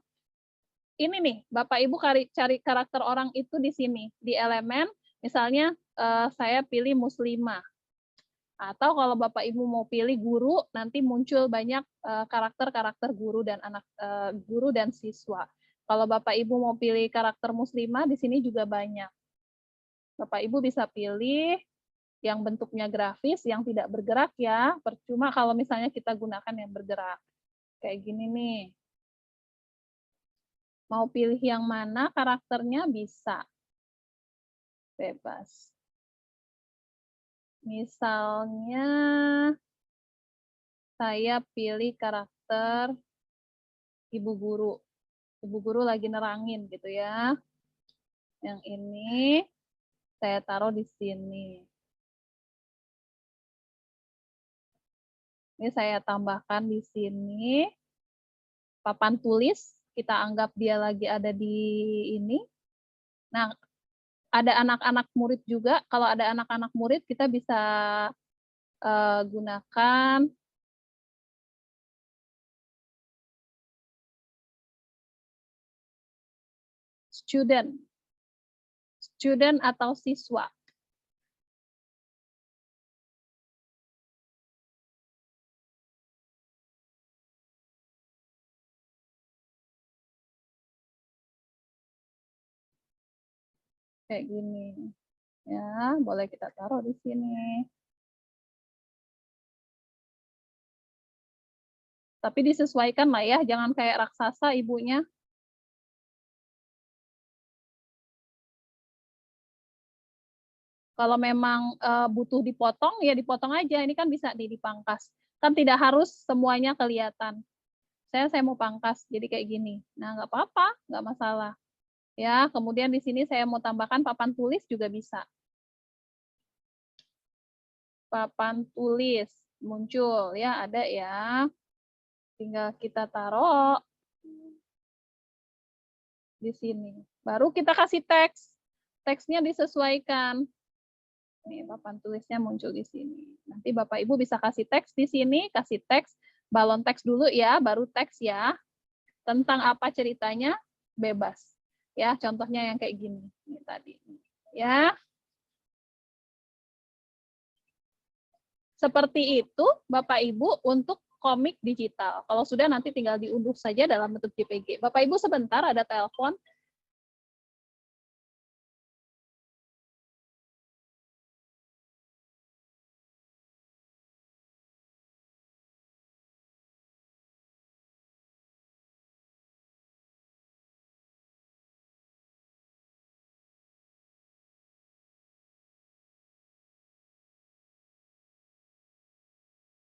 [SPEAKER 1] Ini nih, Bapak Ibu cari karakter orang itu di sini, di elemen, misalnya saya pilih muslimah. Atau kalau Bapak Ibu mau pilih guru, nanti muncul banyak karakter-karakter guru dan guru dan siswa. Kalau Bapak Ibu mau pilih karakter muslimah, di sini juga banyak. Bapak Ibu bisa pilih yang bentuknya grafis, yang tidak bergerak ya. Percuma kalau misalnya kita gunakan yang bergerak. Kayak gini nih. Mau pilih yang mana karakternya bisa. Bebas. Misalnya saya pilih karakter ibu guru. Ibu guru lagi nerangin gitu ya. Yang ini saya taruh di sini. Ini saya tambahkan di sini. Papan tulis, kita anggap dia lagi ada di ini. Nah, ada anak-anak murid juga. Kalau ada anak-anak murid, kita bisa gunakan student atau siswa. Kayak gini. Ya, boleh kita taruh di sini. Tapi disesuaikan lah ya, jangan kayak raksasa ibunya. Kalau memang butuh dipotong, ya dipotong aja. Ini kan bisa dipangkas. Kan tidak harus semuanya kelihatan. Saya mau pangkas, jadi kayak gini. Nah, nggak apa-apa, nggak masalah. Ya, kemudian di sini saya mau tambahkan papan tulis juga bisa. Papan tulis muncul ya, ada ya. Tinggal kita taruh di sini. Baru kita kasih teks. Teksnya disesuaikan. Nih, papan tulisnya muncul di sini. Nanti Bapak Ibu bisa kasih teks di sini, kasih teks, balon teks dulu ya, baru teks ya. Tentang apa ceritanya, bebas. Ya, contohnya yang kayak gini. Ini tadi. Ya. Seperti itu Bapak Ibu untuk komik digital. Kalau sudah nanti tinggal diunduh saja dalam bentuk JPG. Bapak Ibu sebentar ada telepon.